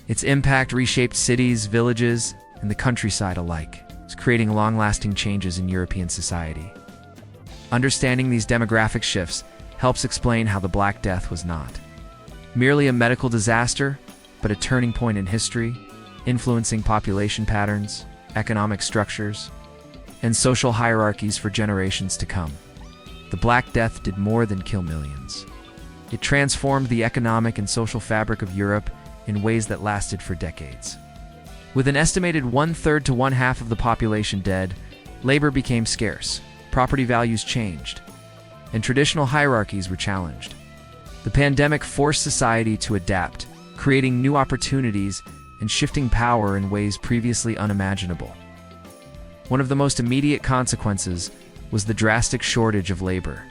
Its impact reshaped cities, villages, and the countryside alike, creating long-lasting changes in European society. Understanding these demographic shifts helps explain how the Black Death was not merely a medical disaster, but a turning point in history, influencing population patterns, economic structures, and social hierarchies for generations to come. The Black Death did more than kill millions. It transformed the economic and social fabric of Europe in ways that lasted for decades. With an estimated 1/3 to 1/2 of the population dead, labor became scarce, property values changed, and traditional hierarchies were challenged. The pandemic forced society to adapt, creating new opportunities and shifting power in ways previously unimaginable. One of the most immediate consequences was the drastic shortage of labor.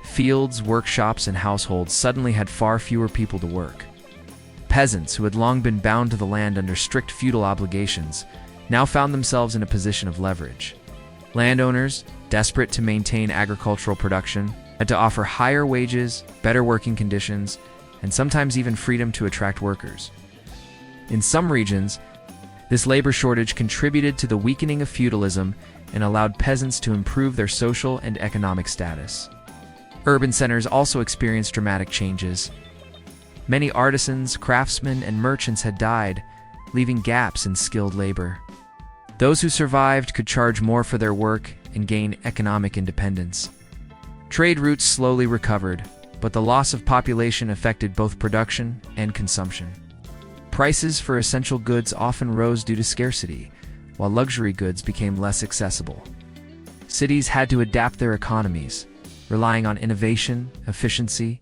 Fields, workshops, and households suddenly had far fewer people to work. Peasants, who had long been bound to the land under strict feudal obligations, now found themselves in a position of leverage. Landowners, desperate to maintain agricultural production, had to offer higher wages, better working conditions, and sometimes even freedom to attract workers. In some regions, this labor shortage contributed to the weakening of feudalism and allowed peasants to improve their social and economic status. Urban centers also experienced dramatic changes. Many artisans, craftsmen, and merchants had died, leaving gaps in skilled labor. Those who survived could charge more for their work and gain economic independence. Trade routes slowly recovered, but the loss of population affected both production and consumption. Prices for essential goods often rose due to scarcity, while luxury goods became less accessible. Cities had to adapt their economies, relying on innovation, efficiency,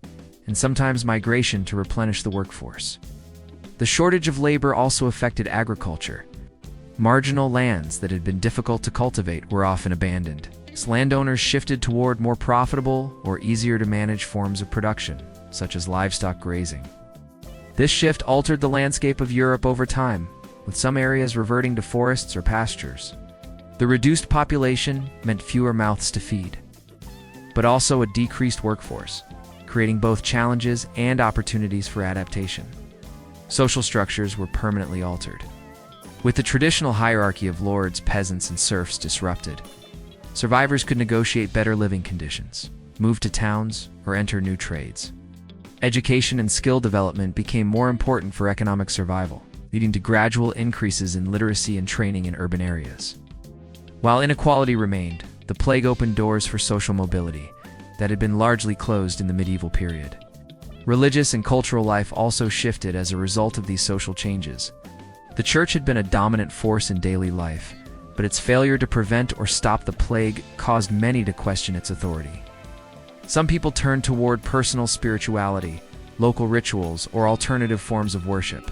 and sometimes migration to replenish the workforce. The shortage of labor also affected agriculture. Marginal lands that had been difficult to cultivate were often abandoned, as landowners shifted toward more profitable or easier to manage forms of production, such as livestock grazing. This shift altered the landscape of Europe over time, with some areas reverting to forests or pastures. The reduced population meant fewer mouths to feed, but also a decreased workforce, creating both challenges and opportunities for adaptation. Social structures were permanently altered. With the traditional hierarchy of lords, peasants, and serfs disrupted, survivors could negotiate better living conditions, move to towns, or enter new trades. Education and skill development became more important for economic survival, leading to gradual increases in literacy and training in urban areas. While inequality remained, the plague opened doors for social mobility that had been largely closed in the medieval period. Religious and cultural life also shifted as a result of these social changes. The church had been a dominant force in daily life, but its failure to prevent or stop the plague caused many to question its authority. Some people turned toward personal spirituality, local rituals, or alternative forms of worship.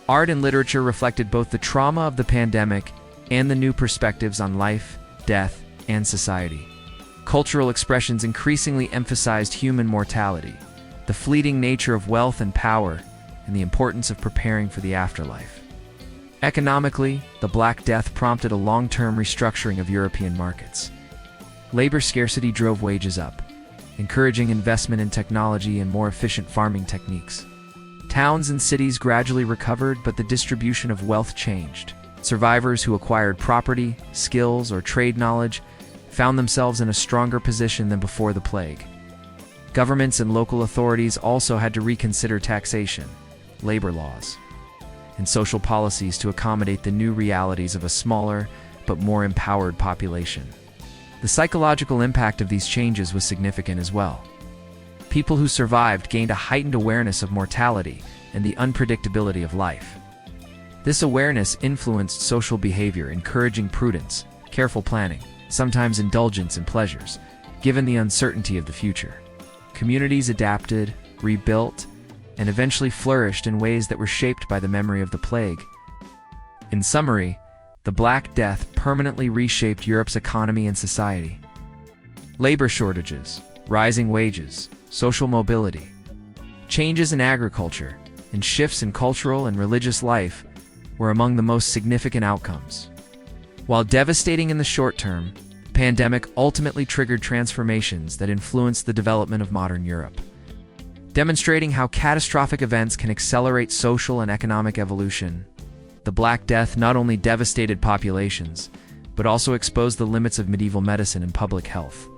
Art and literature reflected both the trauma of the pandemic and the new perspectives on life, death, and society. Cultural expressions increasingly emphasized human mortality, the fleeting nature of wealth and power, and the importance of preparing for the afterlife. Economically, the Black Death prompted a long-term restructuring of European markets. Labor scarcity drove wages up, encouraging investment in technology and more efficient farming techniques. Towns and cities gradually recovered, but the distribution of wealth changed. Survivors who acquired property, skills, or trade knowledge found themselves in a stronger position than before the plague. Governments and local authorities also had to reconsider taxation, labor laws, and social policies to accommodate the new realities of a smaller but more empowered population. The psychological impact of these changes was significant as well. People who survived gained a heightened awareness of mortality and the unpredictability of life. This awareness influenced social behavior, encouraging prudence, careful planning, sometimes indulgence in pleasures, given the uncertainty of the future. Communities adapted, rebuilt, and eventually flourished in ways that were shaped by the memory of the plague. In summary, the Black Death permanently reshaped Europe's economy and society. Labor shortages, rising wages, social mobility, changes in agriculture, and shifts in cultural and religious life were among the most significant outcomes. While devastating in the short term, the pandemic ultimately triggered transformations that influenced the development of modern Europe. demonstrating how catastrophic events can accelerate social and economic evolution. The Black Death not only devastated populations, but also exposed the limits of medieval medicine and public health.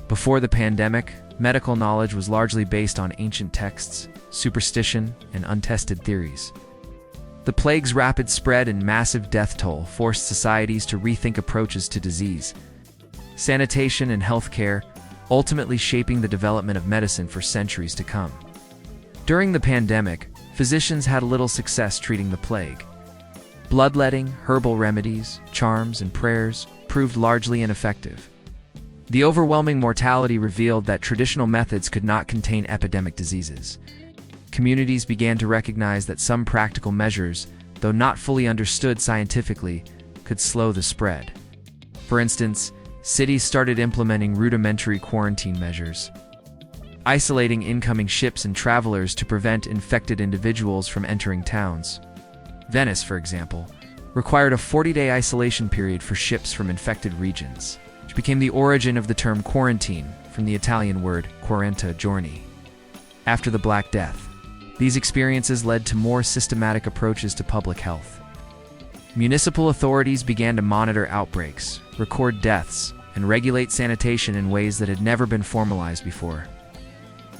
Before the pandemic, medical knowledge was largely based on ancient texts, superstition, and untested theories. The plague's rapid spread and massive death toll forced societies to rethink approaches to disease, sanitation, and healthcare, ultimately shaping the development of medicine for centuries to come. During the pandemic, physicians had little success treating the plague. Bloodletting, herbal remedies, charms, and prayers proved largely ineffective. The overwhelming mortality revealed that traditional methods could not contain epidemic diseases. Communities began to recognize that some practical measures, though not fully understood scientifically, could slow the spread. For instance, cities started implementing rudimentary quarantine measures, isolating incoming ships and travelers to prevent infected individuals from entering towns. Venice, for example, required a 40-day isolation period for ships from infected regions, which became the origin of the term quarantine, from the Italian word quaranta giorni. After the Black Death, these experiences led to more systematic approaches to public health. Municipal authorities began to monitor outbreaks, record deaths, and regulate sanitation in ways that had never been formalized before.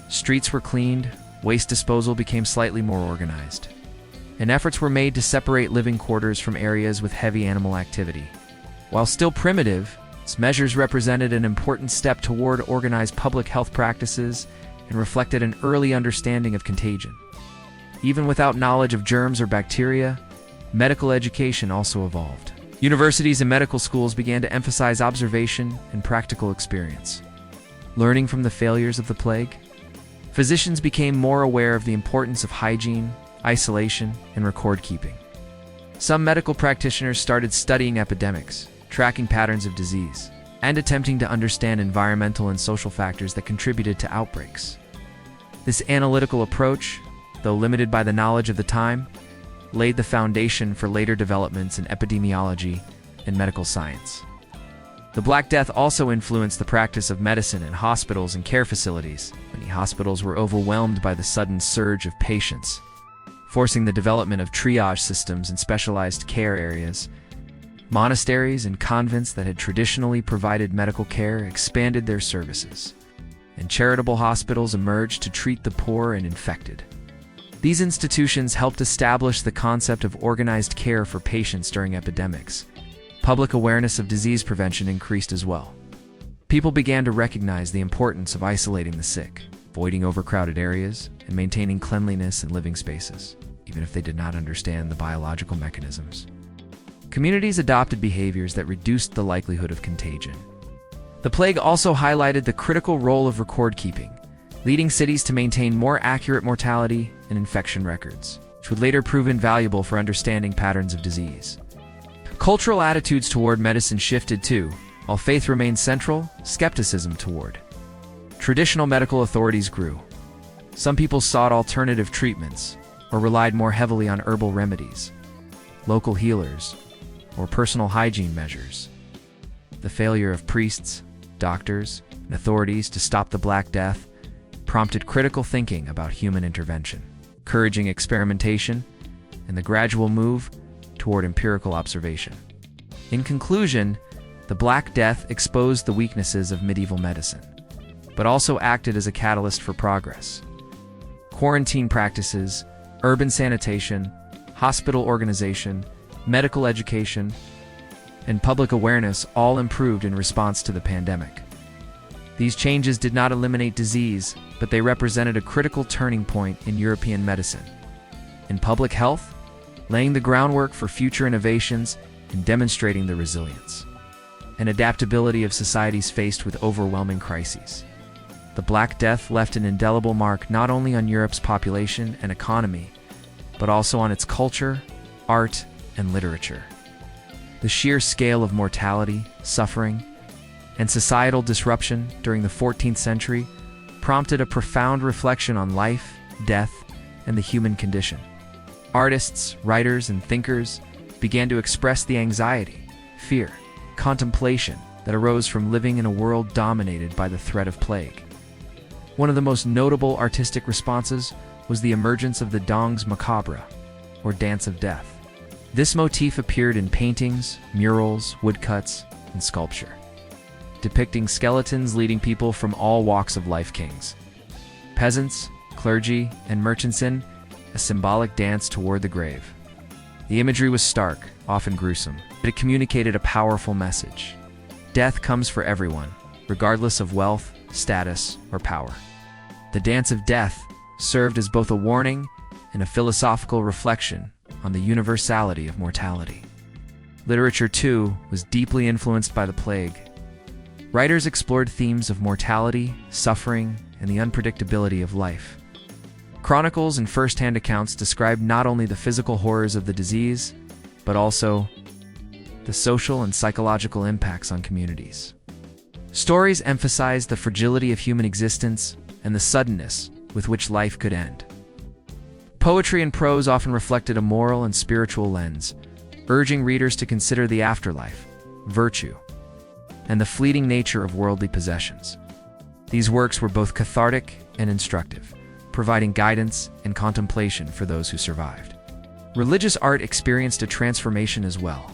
Streets were cleaned, waste disposal became slightly more organized, and efforts were made to separate living quarters from areas with heavy animal activity. While still primitive, these measures represented an important step toward organized public health practices and reflected an early understanding of contagion. Even without knowledge of germs or bacteria, medical education also evolved. Universities and medical schools began to emphasize observation and practical experience. Learning from the failures of the plague, physicians became more aware of the importance of hygiene, isolation, and record-keeping. Some medical practitioners started studying epidemics, tracking patterns of disease, and attempting to understand environmental and social factors that contributed to outbreaks. This analytical approach, though limited by the knowledge of the time, laid the foundation for later developments in epidemiology and medical science. The Black Death also influenced the practice of medicine in hospitals and care facilities. Many hospitals were overwhelmed by the sudden surge of patients, forcing the development of triage systems and specialized care areas. Monasteries and convents that had traditionally provided medical care expanded their services, and charitable hospitals emerged to treat the poor and infected. These institutions helped establish the concept of organized care for patients during epidemics. Public awareness of disease prevention increased as well. People began to recognize the importance of isolating the sick, avoiding overcrowded areas, and maintaining cleanliness in living spaces, even if they did not understand the biological mechanisms. Communities adopted behaviors that reduced the likelihood of contagion. The plague also highlighted the critical role of record keeping, leading cities to maintain more accurate mortality and infection records, which would later prove invaluable for understanding patterns of disease. Cultural attitudes toward medicine shifted too. While faith remained central, skepticism toward traditional medical authorities grew. Some people sought alternative treatments or relied more heavily on herbal remedies, local healers, or personal hygiene measures. The failure of priests, doctors, and authorities to stop the Black Death prompted critical thinking about human intervention, encouraging experimentation, and the gradual move toward empirical observation. In conclusion, the Black Death exposed the weaknesses of medieval medicine, but also acted as a catalyst for progress. Quarantine practices, urban sanitation, hospital organization, medical education, and public awareness all improved in response to the pandemic. These changes did not eliminate disease, but they represented a critical turning point in European medicine. In public health, laying the groundwork for future innovations and demonstrating the resilience and adaptability of societies faced with overwhelming crises. The Black Death left an indelible mark not only on Europe's population and economy, but also on its culture, art, and literature. The sheer scale of mortality, suffering, and societal disruption during the 14th century prompted a profound reflection on life, death, and the human condition. Artists, writers, and thinkers began to express the anxiety, fear, contemplation that arose from living in a world dominated by the threat of plague. One of the most notable artistic responses was the emergence of the danse macabre, or dance of death. This motif appeared in paintings, murals, woodcuts, and sculpture, depicting skeletons leading people from all walks of life: kings, peasants, clergy, and merchants in a symbolic dance toward the grave. The imagery was stark, often gruesome, but it communicated a powerful message. Death comes for everyone, regardless of wealth, status, or power. The dance of death served as both a warning and a philosophical reflection on the universality of mortality. Literature, too, was deeply influenced by the plague. Writers explored themes of mortality, suffering, and the unpredictability of life. Chronicles and first-hand accounts described not only the physical horrors of the disease, but also the social and psychological impacts on communities. Stories emphasized the fragility of human existence and the suddenness with which life could end. Poetry and prose often reflected a moral and spiritual lens, urging readers to consider the afterlife, virtue, and the fleeting nature of worldly possessions. These works were both cathartic and instructive, providing guidance and contemplation for those who survived. Religious art experienced a transformation as well.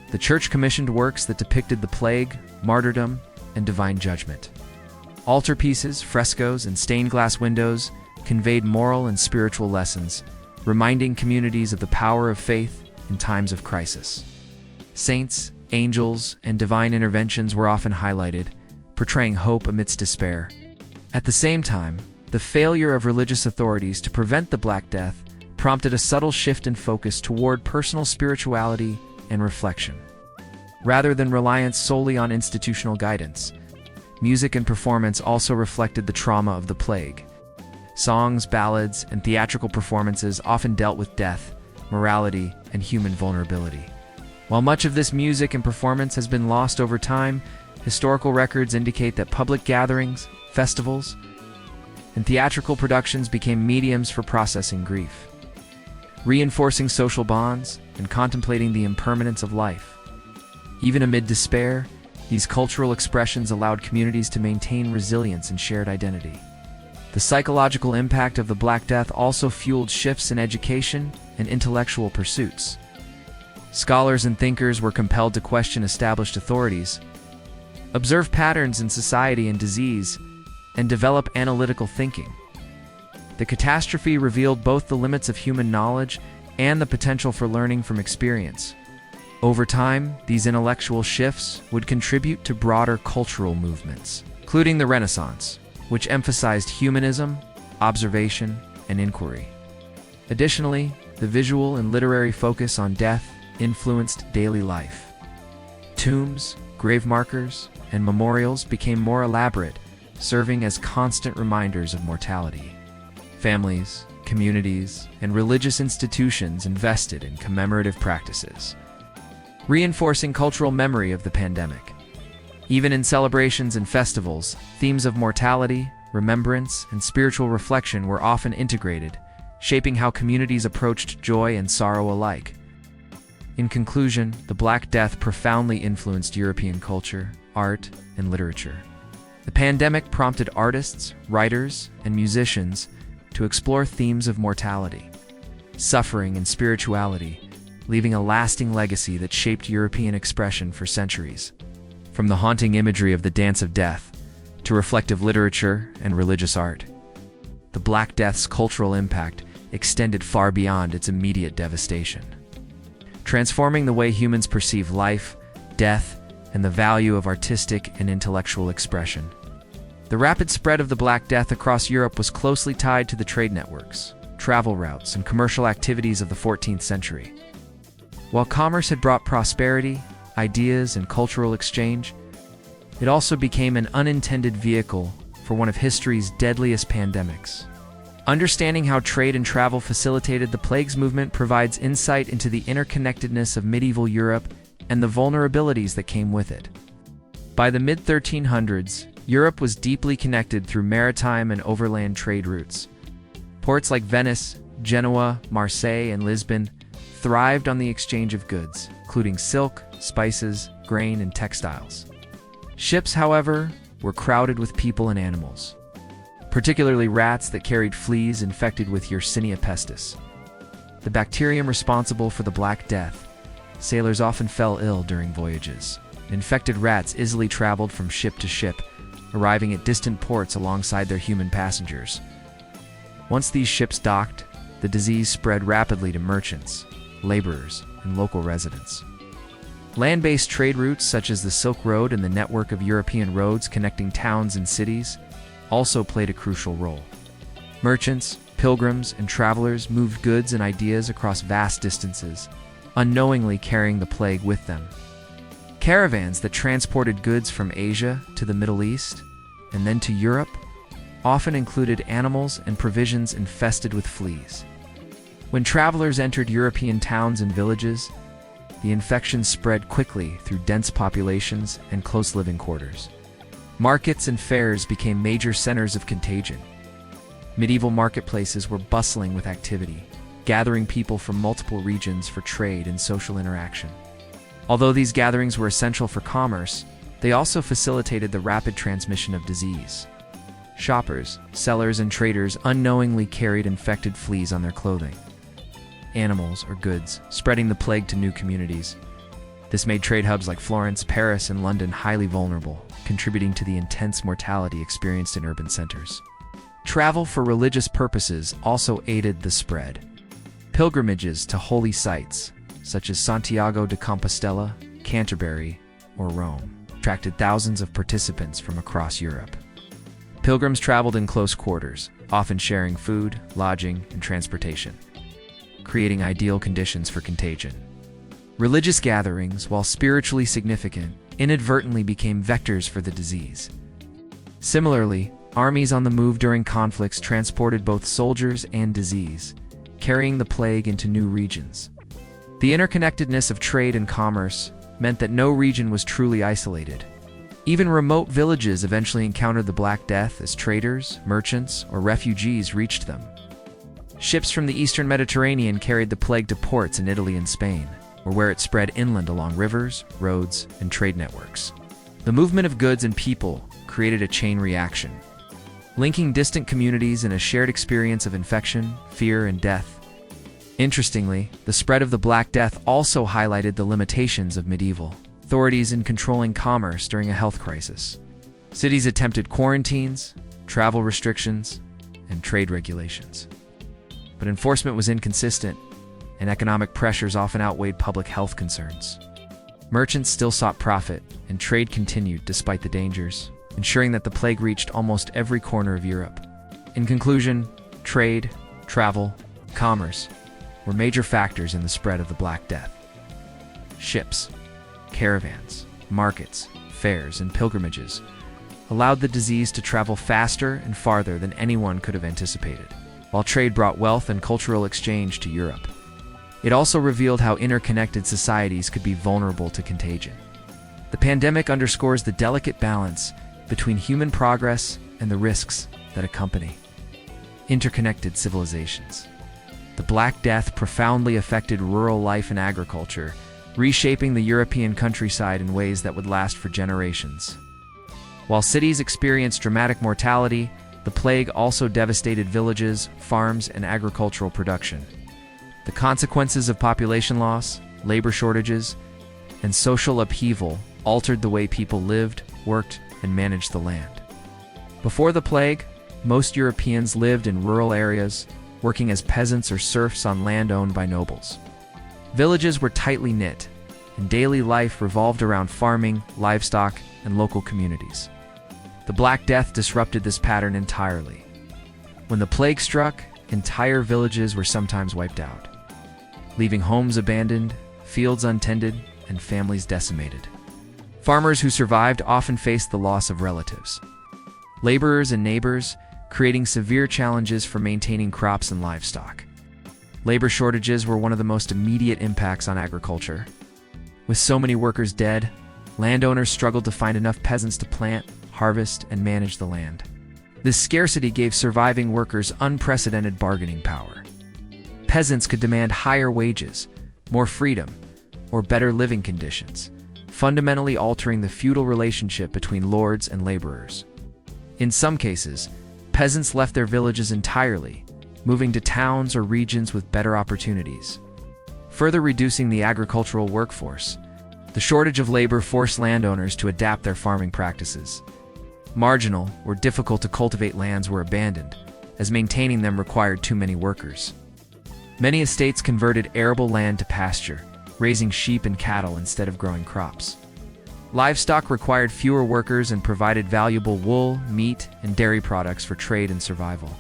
The Church commissioned works that depicted the plague, martyrdom, and divine judgment. Altarpieces, frescoes, and stained glass windows conveyed moral and spiritual lessons, reminding communities of the power of faith in times of crisis. Saints, angels, and divine interventions were often highlighted, portraying hope amidst despair. At the same time, the failure of religious authorities to prevent the Black Death prompted a subtle shift in focus toward personal spirituality and reflection. Rather than reliance solely on institutional guidance, music and performance also reflected the trauma of the plague. Songs, ballads, and theatrical performances often dealt with death, morality, and human vulnerability. While much of this music and performance has been lost over time, historical records indicate that public gatherings, festivals, and theatrical productions became mediums for processing grief, reinforcing social bonds and contemplating the impermanence of life. Even amid despair, these cultural expressions allowed communities to maintain resilience and shared identity. The psychological impact of the Black Death also fueled shifts in education and intellectual pursuits. Scholars and thinkers were compelled to question established authorities, observe patterns in society and disease, and develop analytical thinking. The catastrophe revealed both the limits of human knowledge and the potential for learning from experience. Over time, these intellectual shifts would contribute to broader cultural movements, including the Renaissance, which emphasized humanism, observation, and inquiry. Additionally, the visual and literary focus on death influenced daily life. Tombs, grave markers, and memorials became more elaborate, serving as constant reminders of mortality. Families, communities, and religious institutions invested in commemorative practices, reinforcing cultural memory of the pandemic. Even in celebrations and festivals, themes of mortality, remembrance, and spiritual reflection were often integrated, shaping how communities approached joy and sorrow alike. In conclusion, the Black Death profoundly influenced European culture, art, and literature. The pandemic prompted artists, writers, and musicians to explore themes of mortality, suffering, and spirituality, leaving a lasting legacy that shaped European expression for centuries. From the haunting imagery of the Dance of Death to reflective literature and religious art, the Black Death's cultural impact extended far beyond its immediate devastation, transforming the way humans perceive life, death, and the value of artistic and intellectual expression. The rapid spread of the Black Death across Europe was closely tied to the trade networks, travel routes, and commercial activities of the 14th century. While commerce had brought prosperity, ideas, and cultural exchange, it also became an unintended vehicle for one of history's deadliest pandemics. Understanding how trade and travel facilitated the plagues movement provides insight into the interconnectedness of medieval Europe and the vulnerabilities that came with it. By the mid-1300s, Europe was deeply connected through maritime and overland trade routes. Ports like Venice, Genoa, Marseille, and Lisbon thrived on the exchange of goods, including silk, spices, grain, and textiles. Ships, however, were crowded with people and animals. particularly rats that carried fleas infected with Yersinia pestis, the bacterium responsible for the Black Death. Sailors often fell ill during voyages. Infected rats easily traveled from ship to ship, arriving at distant ports alongside their human passengers. Once these ships docked, the disease spread rapidly to merchants, laborers, and local residents. Land-based trade routes such as the Silk Road and the network of European roads connecting towns and cities also played a crucial role. Merchants, pilgrims, and travelers moved goods and ideas across vast distances, unknowingly carrying the plague with them. Caravans that transported goods from Asia to the Middle East and then to Europe often included animals and provisions infested with fleas. When travelers entered European towns and villages, the infection spread quickly through dense populations and close living quarters. Markets and fairs became major centers of contagion. Medieval marketplaces were bustling with activity, gathering people from multiple regions for trade and social interaction. Although these gatherings were essential for commerce, they also facilitated the rapid transmission of disease. Shoppers, sellers, and traders unknowingly carried infected fleas on their clothing, animals, or goods, spreading the plague to new communities. This made trade hubs like Florence, Paris, and London highly vulnerable, contributing to the intense mortality experienced in urban centers. Travel for religious purposes also aided the spread. Pilgrimages to holy sites, such as Santiago de Compostela, Canterbury, or Rome, attracted thousands of participants from across Europe. Pilgrims traveled in close quarters, often sharing food, lodging, and transportation, creating ideal conditions for contagion. Religious gatherings, while spiritually significant, inadvertently became vectors for the disease. Similarly, armies on the move during conflicts transported both soldiers and disease, carrying the plague into new regions. The interconnectedness of trade and commerce meant that no region was truly isolated. Even remote villages eventually encountered the Black Death as traders, merchants, or refugees reached them. Ships from the eastern Mediterranean carried the plague to ports in Italy and Spain, or where it spread inland along rivers, roads, and trade networks. The movement of goods and people created a chain reaction, linking distant communities in a shared experience of infection, fear, and death. Interestingly, the spread of the Black Death also highlighted the limitations of medieval authorities in controlling commerce during a health crisis. Cities attempted quarantines, travel restrictions, and trade regulations. But enforcement was inconsistent, and economic pressures often outweighed public health concerns. Merchants still sought profit, and trade continued despite the dangers, ensuring that the plague reached almost every corner of Europe. In conclusion, trade, travel, commerce were major factors in the spread of the Black Death. Ships, caravans, markets, fairs, and pilgrimages allowed the disease to travel faster and farther than anyone could have anticipated, while trade brought wealth and cultural exchange to Europe. It also revealed how interconnected societies could be vulnerable to contagion. The pandemic underscores the delicate balance between human progress and the risks that accompany interconnected civilizations. The Black Death profoundly affected rural life and agriculture, reshaping the European countryside in ways that would last for generations. While cities experienced dramatic mortality, the plague also devastated villages, farms, and agricultural production. The consequences of population loss, labor shortages, and social upheaval altered the way people lived, worked, and managed the land. Before the plague, most Europeans lived in rural areas, working as peasants or serfs on land owned by nobles. Villages were tightly knit, and daily life revolved around farming, livestock, and local communities. The Black Death disrupted this pattern entirely. When the plague struck, entire villages were sometimes wiped out, leaving homes abandoned, fields untended, and families decimated. Farmers who survived often faced the loss of relatives, laborers, and neighbors, creating severe challenges for maintaining crops and livestock. Labor shortages were one of the most immediate impacts on agriculture. With so many workers dead, landowners struggled to find enough peasants to plant, harvest, and manage the land. This scarcity gave surviving workers unprecedented bargaining power. Peasants could demand higher wages, more freedom, or better living conditions, fundamentally altering the feudal relationship between lords and laborers. In some cases, peasants left their villages entirely, moving to towns or regions with better opportunities, further reducing the agricultural workforce. The shortage of labor forced landowners to adapt their farming practices. Marginal or difficult to cultivate lands were abandoned, as maintaining them required too many workers. Many estates converted arable land to pasture, raising sheep and cattle instead of growing crops. Livestock required fewer workers and provided valuable wool, meat, and dairy products for trade and survival.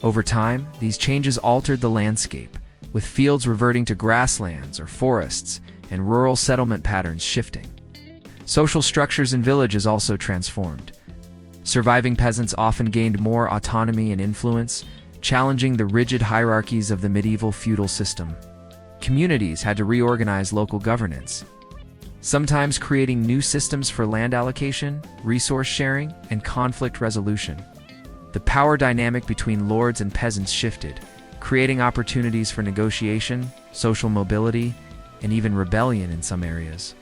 Over time, these changes altered the landscape, with fields reverting to grasslands or forests and rural settlement patterns shifting. Social structures in villages also transformed. Surviving peasants often gained more autonomy and influence, challenging the rigid hierarchies of the medieval feudal system. Communities had to reorganize local governance, sometimes creating new systems for land allocation, resource sharing, and conflict resolution. The power dynamic between lords and peasants shifted, creating opportunities for negotiation, social mobility, and even rebellion in some areas.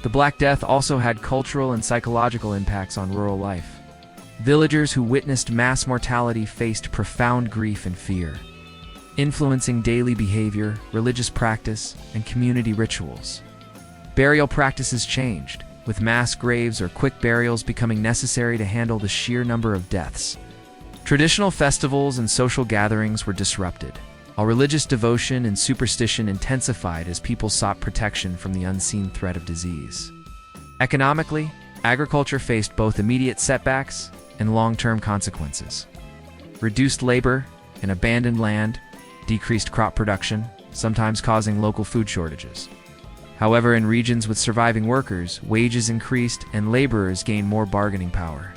The Black Death also had cultural and psychological impacts on rural life. Villagers who witnessed mass mortality faced profound grief and fear, influencing daily behavior, religious practice, and community rituals. Burial practices changed, with mass graves or quick burials becoming necessary to handle the sheer number of deaths. Traditional festivals and social gatherings were disrupted, while religious devotion and superstition intensified as people sought protection from the unseen threat of disease. Economically, agriculture faced both immediate setbacks and long-term consequences. Reduced labor and abandoned land decreased crop production, sometimes causing local food shortages. However, in regions with surviving workers, wages increased and laborers gained more bargaining power.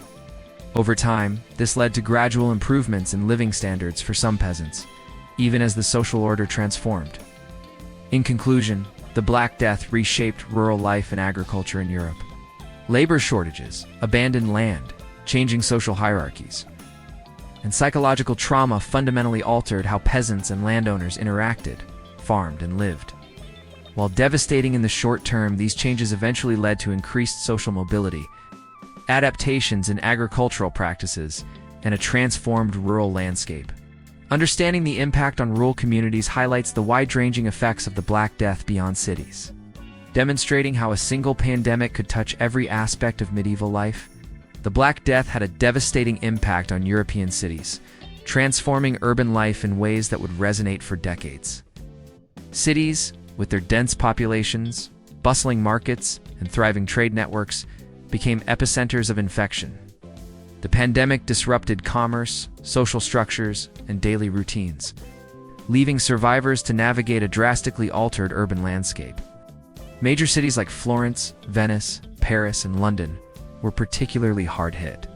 Over time, this led to gradual improvements in living standards for some peasants, even as the social order transformed. In conclusion, the Black Death reshaped rural life and agriculture in Europe. Labor shortages, abandoned land, changing social hierarchies, and psychological trauma fundamentally altered how peasants and landowners interacted, farmed, and lived. While devastating in the short term, these changes eventually led to increased social mobility, adaptations in agricultural practices, and a transformed rural landscape. Understanding the impact on rural communities highlights the wide-ranging effects of the Black Death beyond cities. Demonstrating how a single pandemic could touch every aspect of medieval life, the Black Death had a devastating impact on European cities, transforming urban life in ways that would resonate for decades. Cities, with their dense populations, bustling markets, and thriving trade networks, became epicenters of infection. The pandemic disrupted commerce, social structures, and daily routines, leaving survivors to navigate a drastically altered urban landscape. Major cities like Florence, Venice, Paris, and London were particularly hard hit.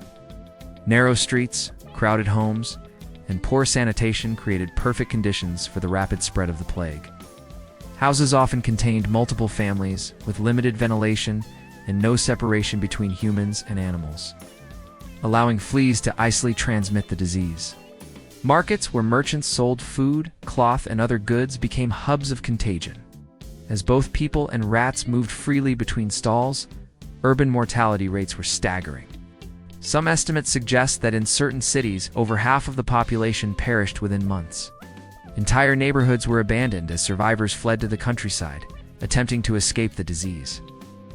Narrow streets, crowded homes, and poor sanitation created perfect conditions for the rapid spread of the plague. Houses often contained multiple families, with limited ventilation and no separation between humans and animals, allowing fleas to easily transmit the disease. Markets where merchants sold food, cloth, and other goods became hubs of contagion. As both people and rats moved freely between stalls, urban mortality rates were staggering. Some estimates suggest that in certain cities, over half of the population perished within months. Entire neighborhoods were abandoned as survivors fled to the countryside, attempting to escape the disease.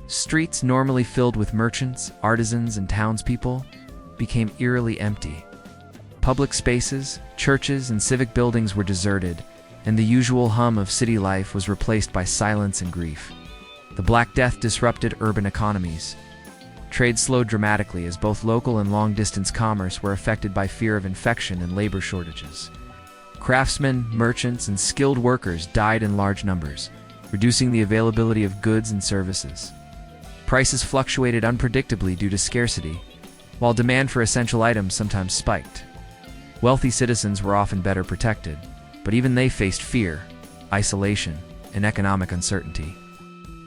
Streets normally filled with merchants, artisans, and townspeople became eerily empty. Public spaces, churches, and civic buildings were deserted, and the usual hum of city life was replaced by silence and grief. The Black Death disrupted urban economies. Trade slowed dramatically as both local and long-distance commerce were affected by fear of infection and labor shortages. Craftsmen, merchants, and skilled workers died in large numbers, reducing the availability of goods and services. Prices fluctuated unpredictably due to scarcity, while demand for essential items sometimes spiked. Wealthy citizens were often better protected, but even they faced fear, isolation, and economic uncertainty.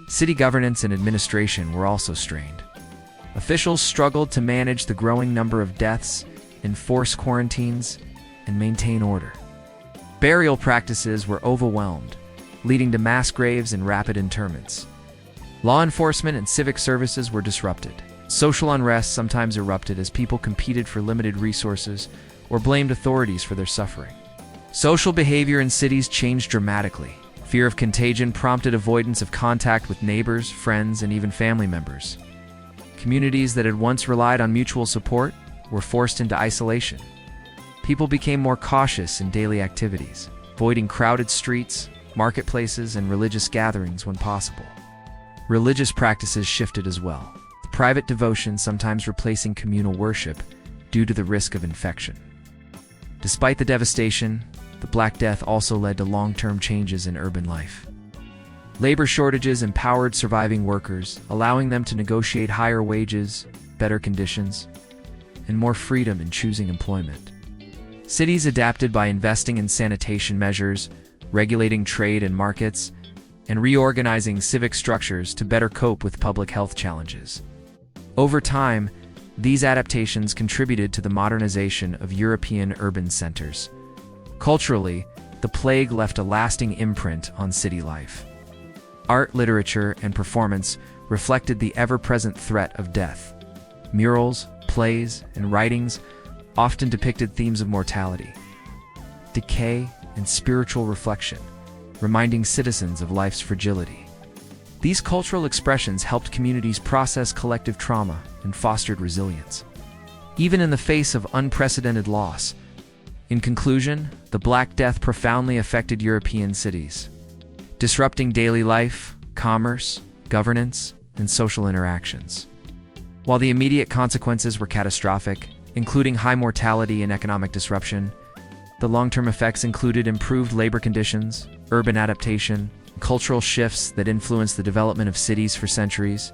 City governance and administration were also strained. Officials struggled to manage the growing number of deaths, enforce quarantines, and maintain order. Burial practices were overwhelmed, leading to mass graves and rapid interments. Law enforcement and civic services were disrupted, Social unrest sometimes erupted as people competed for limited resources or blamed authorities for their suffering. Social behavior in cities changed dramatically. Fear of contagion prompted avoidance of contact with neighbors, friends, and even family members. Communities that had once relied on mutual support were forced into isolation. People became more cautious in daily activities, avoiding crowded streets, marketplaces, and religious gatherings when possible. Religious practices shifted as well, with private devotion sometimes replacing communal worship due to the risk of infection. Despite the devastation, the Black Death also led to long-term changes in urban life. Labor shortages empowered surviving workers, allowing them to negotiate higher wages, better conditions, and more freedom in choosing employment. Cities adapted by investing in sanitation measures, regulating trade and markets, and reorganizing civic structures to better cope with public health challenges. Over time, these adaptations contributed to the modernization of European urban centers. Culturally, the plague left a lasting imprint on city life. Art, literature, and performance reflected the ever-present threat of death. Murals, plays, and writings often depicted themes of mortality, decay, and spiritual reflection, reminding citizens of life's fragility. These cultural expressions helped communities process collective trauma and fostered resilience, even in the face of unprecedented loss. In conclusion, the Black Death profoundly affected European cities, disrupting daily life, commerce, governance, and social interactions. While the immediate consequences were catastrophic, including high mortality and economic disruption, the long-term effects included improved labor conditions, urban adaptation, and cultural shifts that influenced the development of cities for centuries.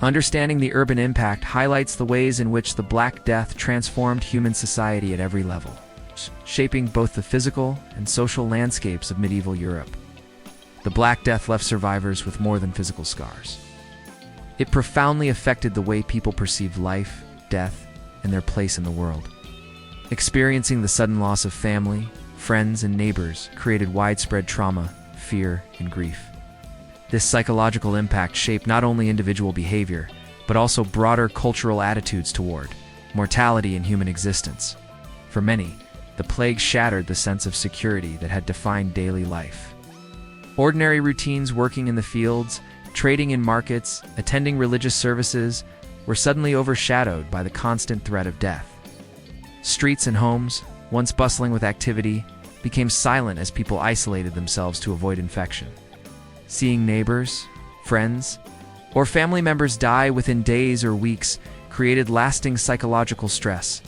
Understanding the urban impact highlights the ways in which the Black Death transformed human society at every level, shaping both the physical and social landscapes of medieval Europe. The Black Death left survivors with more than physical scars. It profoundly affected the way people perceived life, death, and their place in the world. Experiencing the sudden loss of family, friends, and neighbors created widespread trauma, fear, and grief. This psychological impact shaped not only individual behavior, but also broader cultural attitudes toward mortality and human existence. For many, the plague shattered the sense of security that had defined daily life. Ordinary routines, working in the fields, trading in markets, attending religious services, were suddenly overshadowed by the constant threat of death. Streets and homes, once bustling with activity, became silent as people isolated themselves to avoid infection. Seeing neighbors, friends, or family members die within days or weeks created lasting psychological stress,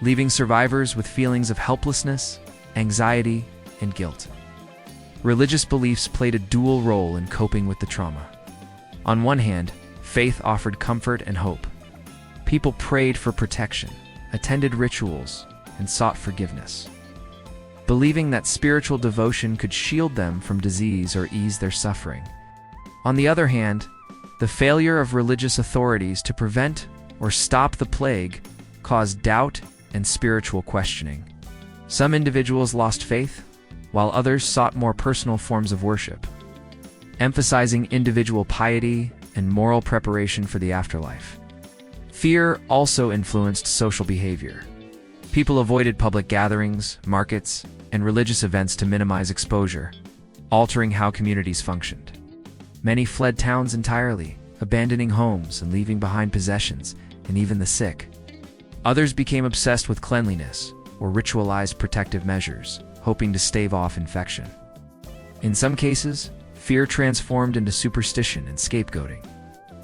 leaving survivors with feelings of helplessness, anxiety, and guilt. Religious beliefs played a dual role in coping with the trauma. On one hand, faith offered comfort and hope. People prayed for protection, attended rituals, and sought forgiveness, believing that spiritual devotion could shield them from disease or ease their suffering. On the other hand, the failure of religious authorities to prevent or stop the plague caused doubt and spiritual questioning. Some individuals lost faith, while others sought more personal forms of worship, emphasizing individual piety and moral preparation for the afterlife. Fear also influenced social behavior. People avoided public gatherings, markets, and religious events to minimize exposure, altering how communities functioned. Many fled towns entirely, abandoning homes and leaving behind possessions and even the sick. Others became obsessed with cleanliness or ritualized protective measures, hoping to stave off infection. In some cases, fear transformed into superstition and scapegoating.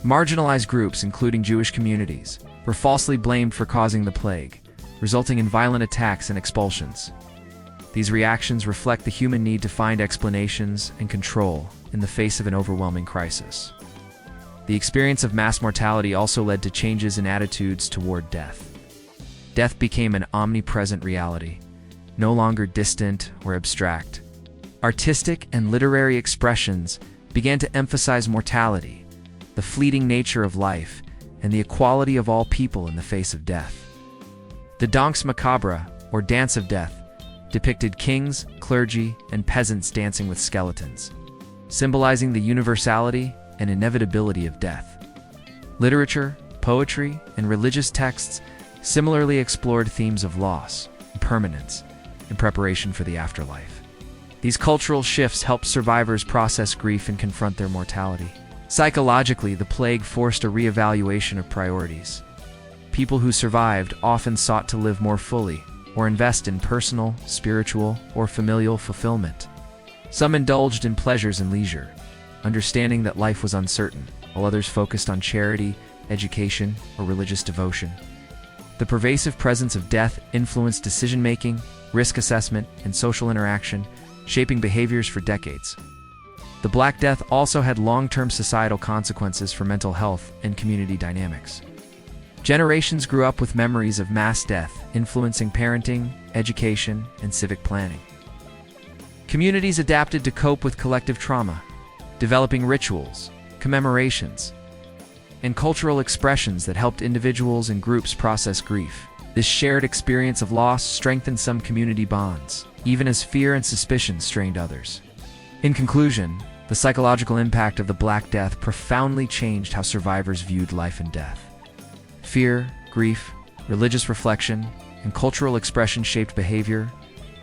Marginalized groups, including Jewish communities, were falsely blamed for causing the plague, resulting in violent attacks and expulsions. These reactions reflect the human need to find explanations and control in the face of an overwhelming crisis. The experience of mass mortality also led to changes in attitudes toward death. Death became an omnipresent reality, no longer distant or abstract. Artistic and literary expressions began to emphasize mortality, the fleeting nature of life, and the equality of all people in the face of death. The Danse Macabre, or Dance of Death, depicted kings, clergy, and peasants dancing with skeletons, symbolizing the universality and inevitability of death. Literature, Poetry and religious texts similarly explored themes of loss, impermanence, and preparation for the afterlife. These cultural shifts helped survivors process grief and confront their mortality. Psychologically, the plague forced a reevaluation of priorities. People who survived often sought to live more fully or invest in personal, spiritual, or familial fulfillment. Some indulged in pleasures and leisure, understanding that life was uncertain, while others focused on charity, education, or religious devotion. The pervasive presence of death influenced decision-making, risk assessment, and social interaction, shaping behaviors for decades. The Black Death also had long-term societal consequences for mental health and community dynamics. Generations grew up with memories of mass death, influencing parenting, education, and civic planning. Communities adapted to cope with collective trauma, developing rituals, commemorations, and cultural expressions that helped individuals and groups process grief. This shared experience of loss strengthened some community bonds, even as fear and suspicion strained others. In conclusion, the psychological impact of the Black Death profoundly changed how survivors viewed life and death. Fear, grief, religious reflection, and cultural expression shaped behavior,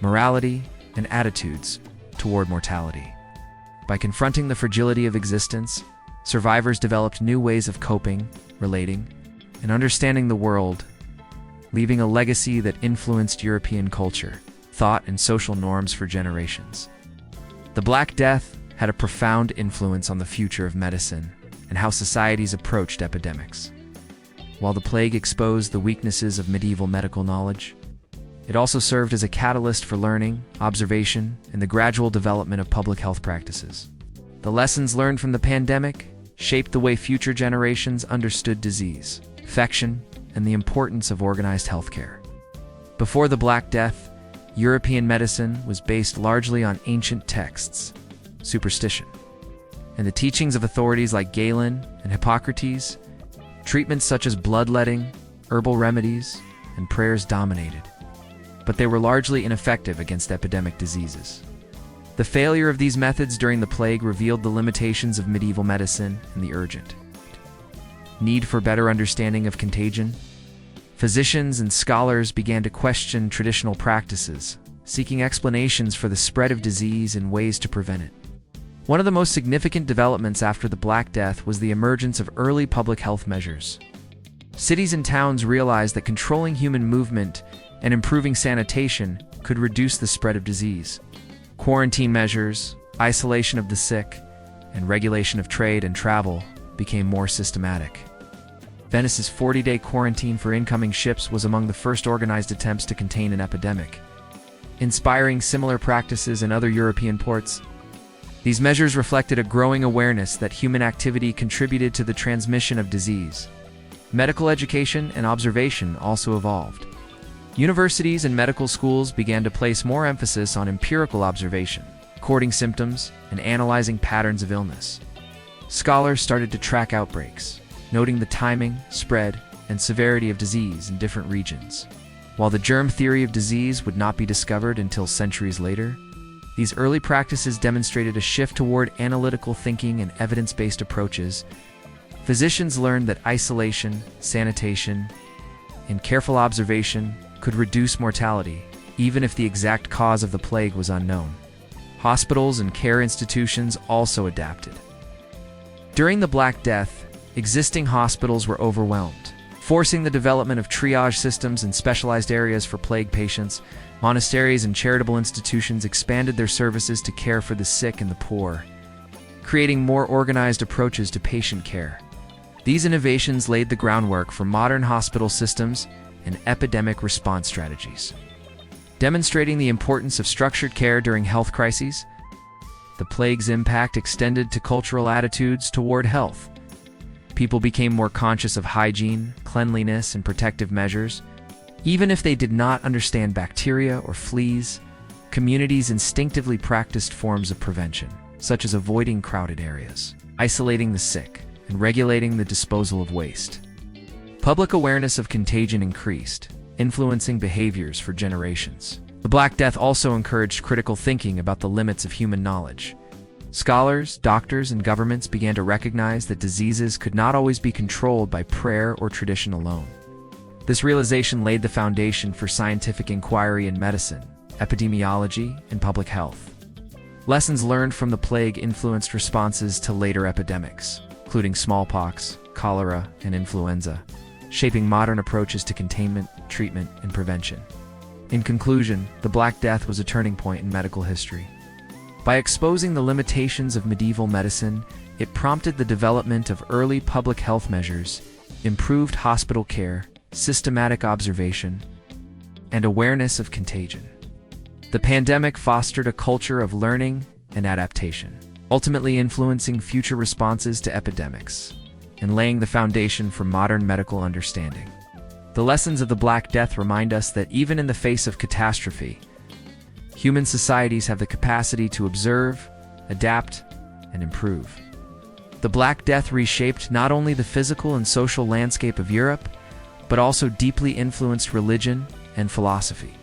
morality, and attitudes toward mortality. By confronting the fragility of existence, survivors developed new ways of coping, relating, and understanding the world, leaving a legacy that influenced European culture, thought, and social norms for generations. The Black Death had a profound influence on the future of medicine and how societies approached epidemics. While the plague exposed the weaknesses of medieval medical knowledge, it also served as a catalyst for learning, observation, and the gradual development of public health practices. The lessons learned from the pandemic shaped the way future generations understood disease, infection, and the importance of organized healthcare. Before the Black Death, European medicine was based largely on ancient texts, superstition, and the teachings of authorities like Galen and Hippocrates. Treatments such as bloodletting, herbal remedies, and prayers dominated, but they were largely ineffective against epidemic diseases. The failure of these methods during the plague revealed the limitations of medieval medicine and the urgent need for better understanding of contagion. Physicians and scholars began to question traditional practices, seeking explanations for the spread of disease and ways to prevent it. One of the most significant developments after the Black Death was the emergence of early public health measures. Cities and towns realized that controlling human movement and improving sanitation could reduce the spread of disease. Quarantine measures, isolation of the sick, and regulation of trade and travel became more systematic. Venice's 40-day quarantine for incoming ships was among the first organized attempts to contain an epidemic, inspiring similar practices in other European ports. These measures reflected a growing awareness that human activity contributed to the transmission of disease. Medical education and observation also evolved. Universities and medical schools began to place more emphasis on empirical observation, recording symptoms, and analyzing patterns of illness. Scholars started to track outbreaks, noting the timing, spread, and severity of disease in different regions. While the germ theory of disease would not be discovered until centuries later, these early practices demonstrated a shift toward analytical thinking and evidence-based approaches. Physicians learned that isolation, sanitation, and careful observation could reduce mortality, even if the exact cause of the plague was unknown. Hospitals and care institutions also adapted. During the Black Death, existing hospitals were overwhelmed, forcing the development of triage systems and specialized areas for plague patients. Monasteries and charitable institutions expanded their services to care for the sick and the poor, creating more organized approaches to patient care. These innovations laid the groundwork for modern hospital systems and epidemic response strategies. Demonstrating the importance of structured care during health crises, the plague's impact extended to cultural attitudes toward health. People became more conscious of hygiene, cleanliness, and protective measures. Even if they did not understand bacteria or fleas, communities instinctively practiced forms of prevention, such as avoiding crowded areas, isolating the sick, and regulating the disposal of waste. Public awareness of contagion increased, influencing behaviors for generations. The Black Death also encouraged critical thinking about the limits of human knowledge. Scholars, doctors, and governments began to recognize that diseases could not always be controlled by prayer or tradition alone. This realization laid the foundation for scientific inquiry in medicine, epidemiology, and public health. Lessons learned from the plague influenced responses to later epidemics, including smallpox, cholera, and influenza, shaping modern approaches to containment, treatment, and prevention. In conclusion, the Black Death was a turning point in medical history. By exposing the limitations of medieval medicine, it prompted the development of early public health measures, improved hospital care, systematic observation, and awareness of contagion. The pandemic fostered a culture of learning and adaptation, ultimately influencing future responses to epidemics and laying the foundation for modern medical understanding. The lessons of the Black Death remind us that even in the face of catastrophe, human societies have the capacity to observe, adapt, and improve. The Black Death reshaped not only the physical and social landscape of Europe, but also deeply influenced religion and philosophy.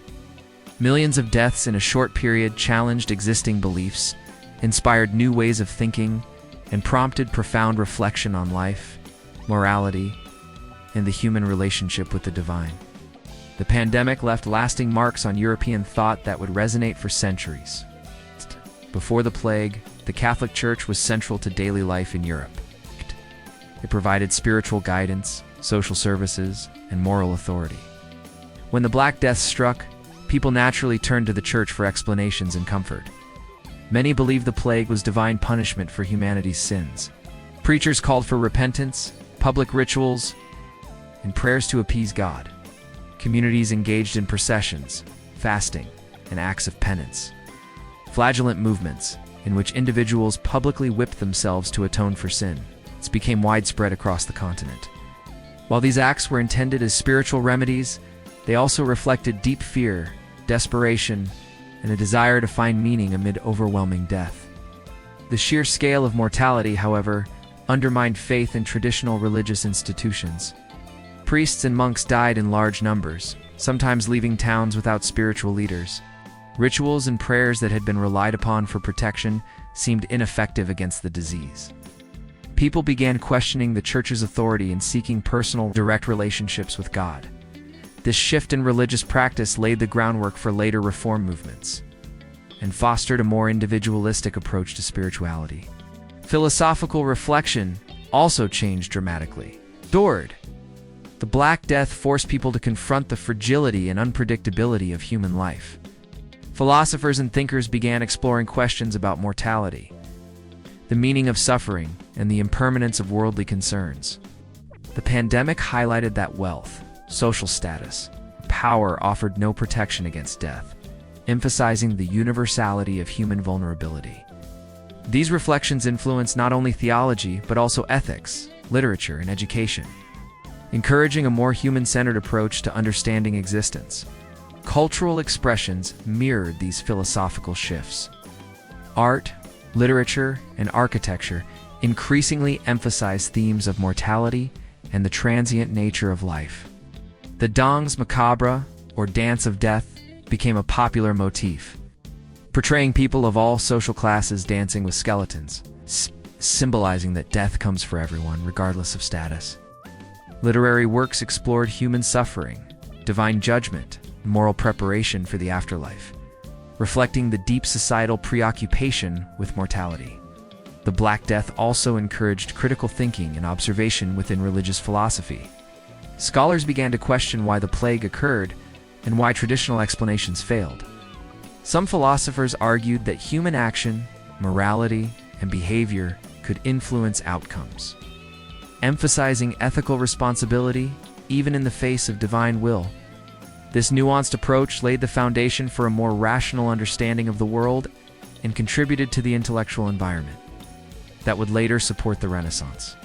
Millions of deaths in a short period challenged existing beliefs, inspired new ways of thinking, and prompted profound reflection on life, morality, and the human relationship with the divine. The pandemic left lasting marks on European thought that would resonate for centuries. Before the plague, the Catholic Church was central to daily life in Europe. It provided spiritual guidance, social services, and moral authority. When the Black Death struck, people naturally turned to the church for explanations and comfort. Many believed the plague was divine punishment for humanity's sins. Preachers called for repentance, public rituals, and prayers to appease God. Communities engaged in processions, fasting, and acts of penance. Flagellant movements, in which individuals publicly whipped themselves to atone for sin, became widespread across the continent. While these acts were intended as spiritual remedies, they also reflected deep fear, desperation, and a desire to find meaning amid overwhelming death. The sheer scale of mortality, however, undermined faith in traditional religious institutions. Priests and monks died in large numbers, sometimes leaving towns without spiritual leaders. Rituals and prayers that had been relied upon for protection seemed ineffective against the disease. People began questioning the church's authority and seeking personal, direct relationships with God. This shift in religious practice laid the groundwork for later reform movements and fostered a more individualistic approach to spirituality. Philosophical reflection also changed dramatically. The Black Death forced people to confront the fragility and unpredictability of human life. Philosophers and thinkers began exploring questions about mortality, the meaning of suffering, and the impermanence of worldly concerns. The pandemic highlighted that wealth, social status, power offered no protection against death, emphasizing the universality of human vulnerability. These reflections influenced not only theology, but also ethics, literature, and education, encouraging a more human-centered approach to understanding existence. Cultural expressions mirrored these philosophical shifts. Art, literature, and architecture increasingly emphasize themes of mortality and the transient nature of life. The danse macabre, or dance of death, became a popular motif, portraying people of all social classes dancing with skeletons, symbolizing that death comes for everyone, regardless of status. Literary works explored human suffering, divine judgment, and moral preparation for the afterlife, reflecting the deep societal preoccupation with mortality. The Black Death also encouraged critical thinking and observation within religious philosophy. Scholars began to question why the plague occurred and why traditional explanations failed. Some philosophers argued that human action, morality, and behavior could influence outcomes, emphasizing ethical responsibility even in the face of divine will. This nuanced approach laid the foundation for a more rational understanding of the world and contributed to the intellectual environment that would later support the Renaissance.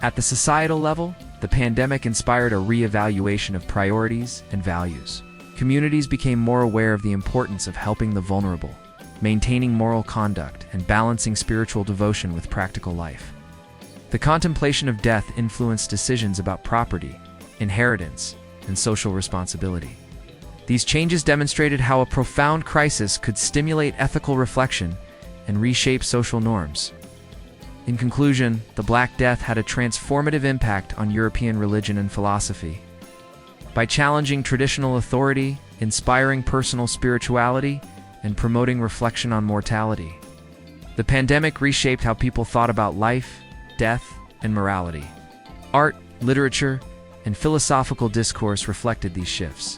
At the societal level, the pandemic inspired a re-evaluation of priorities and values. Communities became more aware of the importance of helping the vulnerable, maintaining moral conduct, and balancing spiritual devotion with practical life. The contemplation of death influenced decisions about property, inheritance, and social responsibility. These changes demonstrated how a profound crisis could stimulate ethical reflection and reshape social norms. In conclusion, the Black Death had a transformative impact on European religion and philosophy. By challenging traditional authority, inspiring personal spirituality, and promoting reflection on mortality, the pandemic reshaped how people thought about life, death, and morality. Art, literature, and philosophical discourse reflected these shifts,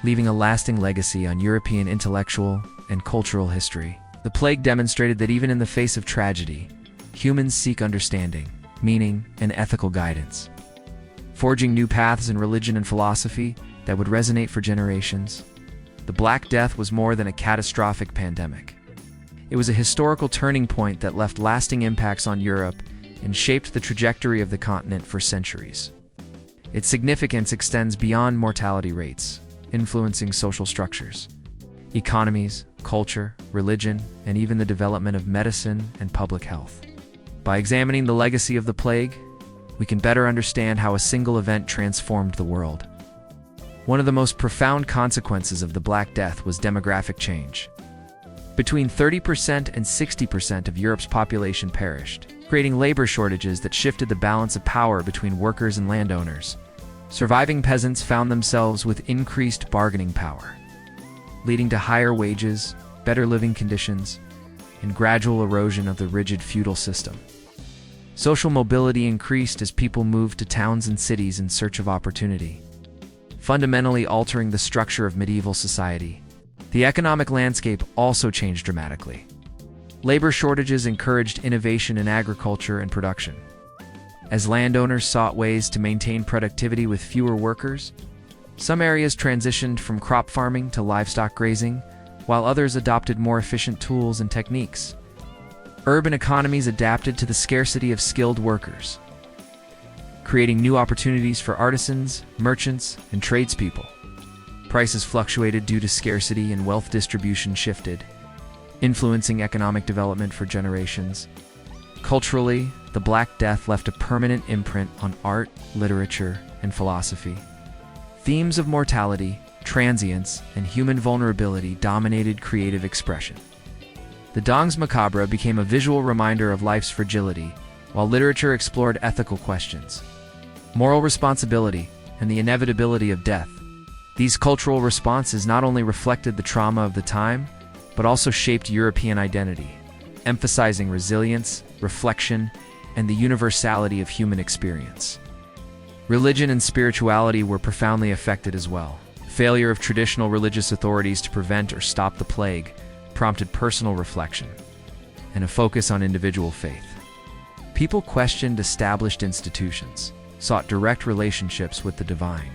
leaving a lasting legacy on European intellectual and cultural history. The plague demonstrated that even in the face of tragedy, humans seek understanding, meaning, and ethical guidance, forging new paths in religion and philosophy that would resonate for generations. The Black Death was more than a catastrophic pandemic. It was a historical turning point that left lasting impacts on Europe and shaped the trajectory of the continent for centuries. Its significance extends beyond mortality rates, influencing social structures, economies, culture, religion, and even the development of medicine and public health. By examining the legacy of the plague, we can better understand how a single event transformed the world. One of the most profound consequences of the Black Death was demographic change. Between 30% and 60% of Europe's population perished, creating labor shortages that shifted the balance of power between workers and landowners. Surviving peasants found themselves with increased bargaining power, leading to higher wages, better living conditions, and gradual erosion of the rigid feudal system. Social mobility increased as people moved to towns and cities in search of opportunity, fundamentally altering the structure of medieval society. The economic landscape also changed dramatically. Labor shortages encouraged innovation in agriculture and production. As landowners sought ways to maintain productivity with fewer workers, some areas transitioned from crop farming to livestock grazing, while others adopted more efficient tools and techniques. Urban economies adapted to the scarcity of skilled workers, creating new opportunities for artisans, merchants, and tradespeople. Prices fluctuated due to scarcity and wealth distribution shifted, influencing economic development for generations. Culturally, the Black Death left a permanent imprint on art, literature, and philosophy. Themes of mortality, transience, and human vulnerability dominated creative expression. The Danse Macabre became a visual reminder of life's fragility, while literature explored ethical questions, moral responsibility, and the inevitability of death. These cultural responses not only reflected the trauma of the time, but also shaped European identity, emphasizing resilience, reflection, and the universality of human experience. Religion and spirituality were profoundly affected as well. Failure of traditional religious authorities to prevent or stop the plague prompted personal reflection and a focus on individual faith. People questioned established institutions, sought direct relationships with the divine,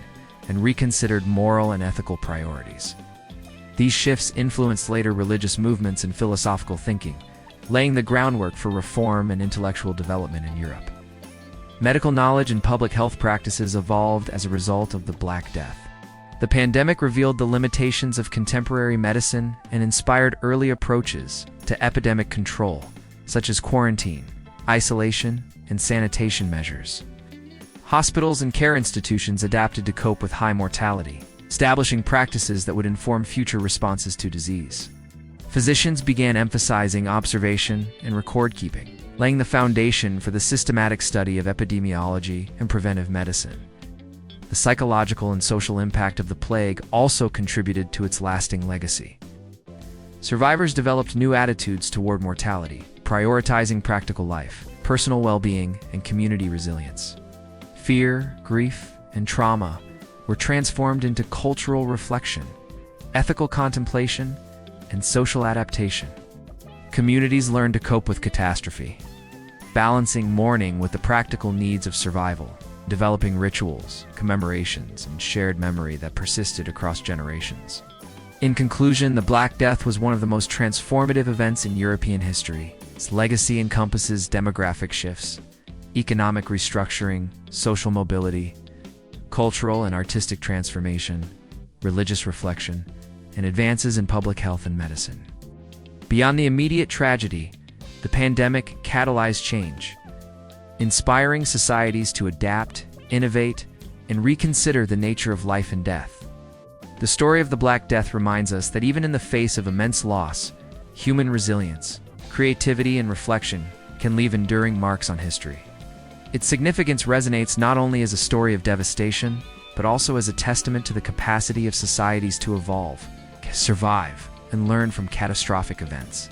and reconsidered moral and ethical priorities. These shifts influenced later religious movements and philosophical thinking, laying the groundwork for reform and intellectual development in Europe. Medical knowledge and public health practices evolved as a result of the Black Death. The pandemic revealed the limitations of contemporary medicine and inspired early approaches to epidemic control, such as quarantine, isolation, and sanitation measures. Hospitals and care institutions adapted to cope with high mortality, establishing practices that would inform future responses to disease. Physicians began emphasizing observation and record-keeping, laying the foundation for the systematic study of epidemiology and preventive medicine. The psychological and social impact of the plague also contributed to its lasting legacy. Survivors developed new attitudes toward mortality, prioritizing practical life, personal well-being, and community resilience. Fear, grief, and trauma were transformed into cultural reflection, ethical contemplation, and social adaptation. Communities learned to cope with catastrophe, balancing mourning with the practical needs of survival, developing rituals, commemorations, and shared memory that persisted across generations. In conclusion, the Black Death was one of the most transformative events in European history. Its legacy encompasses demographic shifts, economic restructuring, social mobility, cultural and artistic transformation, religious reflection, and advances in public health and medicine. Beyond the immediate tragedy, the pandemic catalyzed change, inspiring societies to adapt, innovate, and reconsider the nature of life and death. The story of the Black Death reminds us that even in the face of immense loss, human resilience, creativity, and reflection can leave enduring marks on history. Its significance resonates not only as a story of devastation, but also as a testament to the capacity of societies to evolve, survive, and learn from catastrophic events.